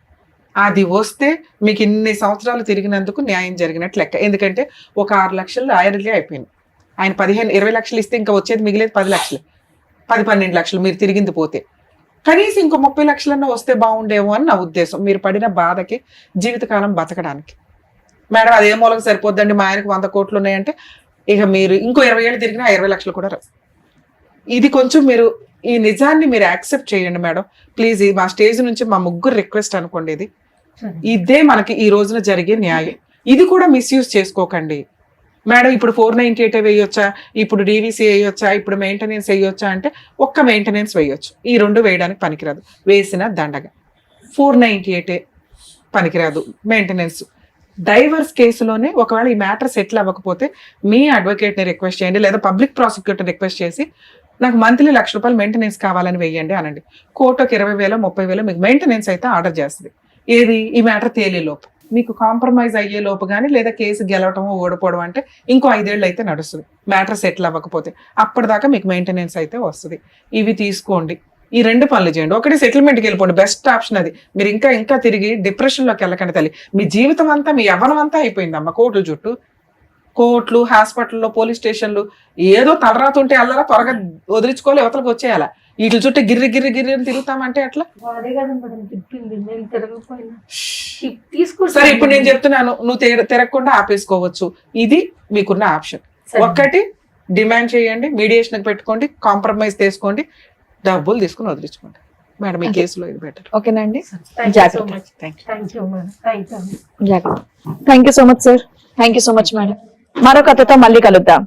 అది వస్తే మీకు ఇన్ని సంవత్సరాలు తిరిగినందుకు న్యాయం జరిగినట్టు లెక్క. ఎందుకంటే ఒక 6 లక్షలు లాయర్లే అయిపోయింది. ఆయన 20 లక్షలు ఇస్తే ఇంకా వచ్చేది మిగిలేదు 10 లక్షలు, 10-12 లక్షలు మీరు తిరిగింది పోతే. కనీసం ఇంకో 30 లక్షలన్నా వస్తే బాగుండేమో అని నా ఉద్దేశం, మీరు పడిన బాధకి జీవితకాలం బతకడానికి. మేడం అదే మూలకు సరిపోద్దండి, మా ఆయనకు 100 కోట్లు ఉన్నాయంటే ఇక మీరు ఇంకో 20 ఏళ్ళు తిరిగినా 20 లక్షలు కూడా రావు. ఇది కొంచెం మీరు ఈ నిజాన్ని మీరు యాక్సెప్ట్ చేయండి మేడం ప్లీజ్. మా స్టేజ్ నుంచి మా ముగ్గురు రిక్వెస్ట్ అనుకోండి, ఇదే మనకి ఈ రోజున జరిగే న్యాయం. ఇది కూడా మిస్యూజ్ చేసుకోకండి మేడం. ఇప్పుడు 498 వేయొచ్చా, ఇప్పుడు డీవీసీ వేయొచ్చా, ఇప్పుడు మెయింటెనెన్స్ వేయొచ్చా అంటే ఒక్క మెయింటెనెన్స్ వేయొచ్చు, ఈ 2 వేయడానికి పనికిరాదు. వేసిన దండగా 498 పనికిరాదు మెయింటెనెన్స్. డైవర్స్ కేసులోనే ఒకవేళ ఈ మ్యాటర్ సెటిల్ అవ్వకపోతే మీ అడ్వకేట్ని రిక్వెస్ట్ చేయండి, లేదా పబ్లిక్ ప్రాసిక్యూటర్ రిక్వెస్ట్ చేసి నాకు మంత్లీ ₹1,00,000 మెయింటెనెన్స్ కావాలని వేయండి అనండి. కోర్టుకి 20,000 30,000 మీకు మెయింటెనెన్స్ అయితే ఆర్డర్ చేస్తుంది. ఏది ఈ మ్యాటర్ తేలేలోపు, మీకు కాంప్రమైజ్ అయ్యే లోపు కానీ, లేదా కేసు గెలవటమో ఓడిపోవడం అంటే ఇంకో 5 ఏళ్ళు అయితే నడుస్తుంది మ్యాటర్ సెటిల్ అవ్వకపోతే. అప్పటిదాకా మీకు మెయింటెనెన్స్ అయితే వస్తుంది. ఇవి తీసుకోండి, ఈ 2 పనులు చేయండి. ఒకటి సెటిల్మెంట్కి వెళ్ళిపోండి, బెస్ట్ ఆప్షన్ అది. మీరు ఇంకా తిరిగి డిప్రెషన్లోకి వెళ్ళకండి తల్లి. మీ జీవితం అంతా, మీ యవ్వనం అంతా అయిపోయిందమ్మా కోర్టుల చుట్టూ. కోర్టులు, హాస్పిటల్లో, పోలీస్ స్టేషన్లు, ఏదో తలరాతుంటే అల్లరా త్వరగా వదిలించుకోవాలి, అవతలకు వచ్చేయాలా. వీటి చుట్టూ గిర్రి అని తిరుగుతామంటే అట్లా. సరే ఇప్పుడు నేను చెప్తున్నాను, నువ్వు తిరగకుండా ఆపేసుకోవచ్చు. ఇది మీకున్న ఆప్షన్. ఒక్కటి డిమాండ్ చేయండి, మీడియేషన్ పెట్టుకోండి, కాంప్రమైజ్ తీసుకోండి, డబ్బులు తీసుకుని వదిలించుకోండి మేడం. ఈ కేసులో ఇది బెటర్. ఓకేనండి, thank you so much sir. Thank you so much madam. మరో కథతో మళ్ళీ కలుద్దాం.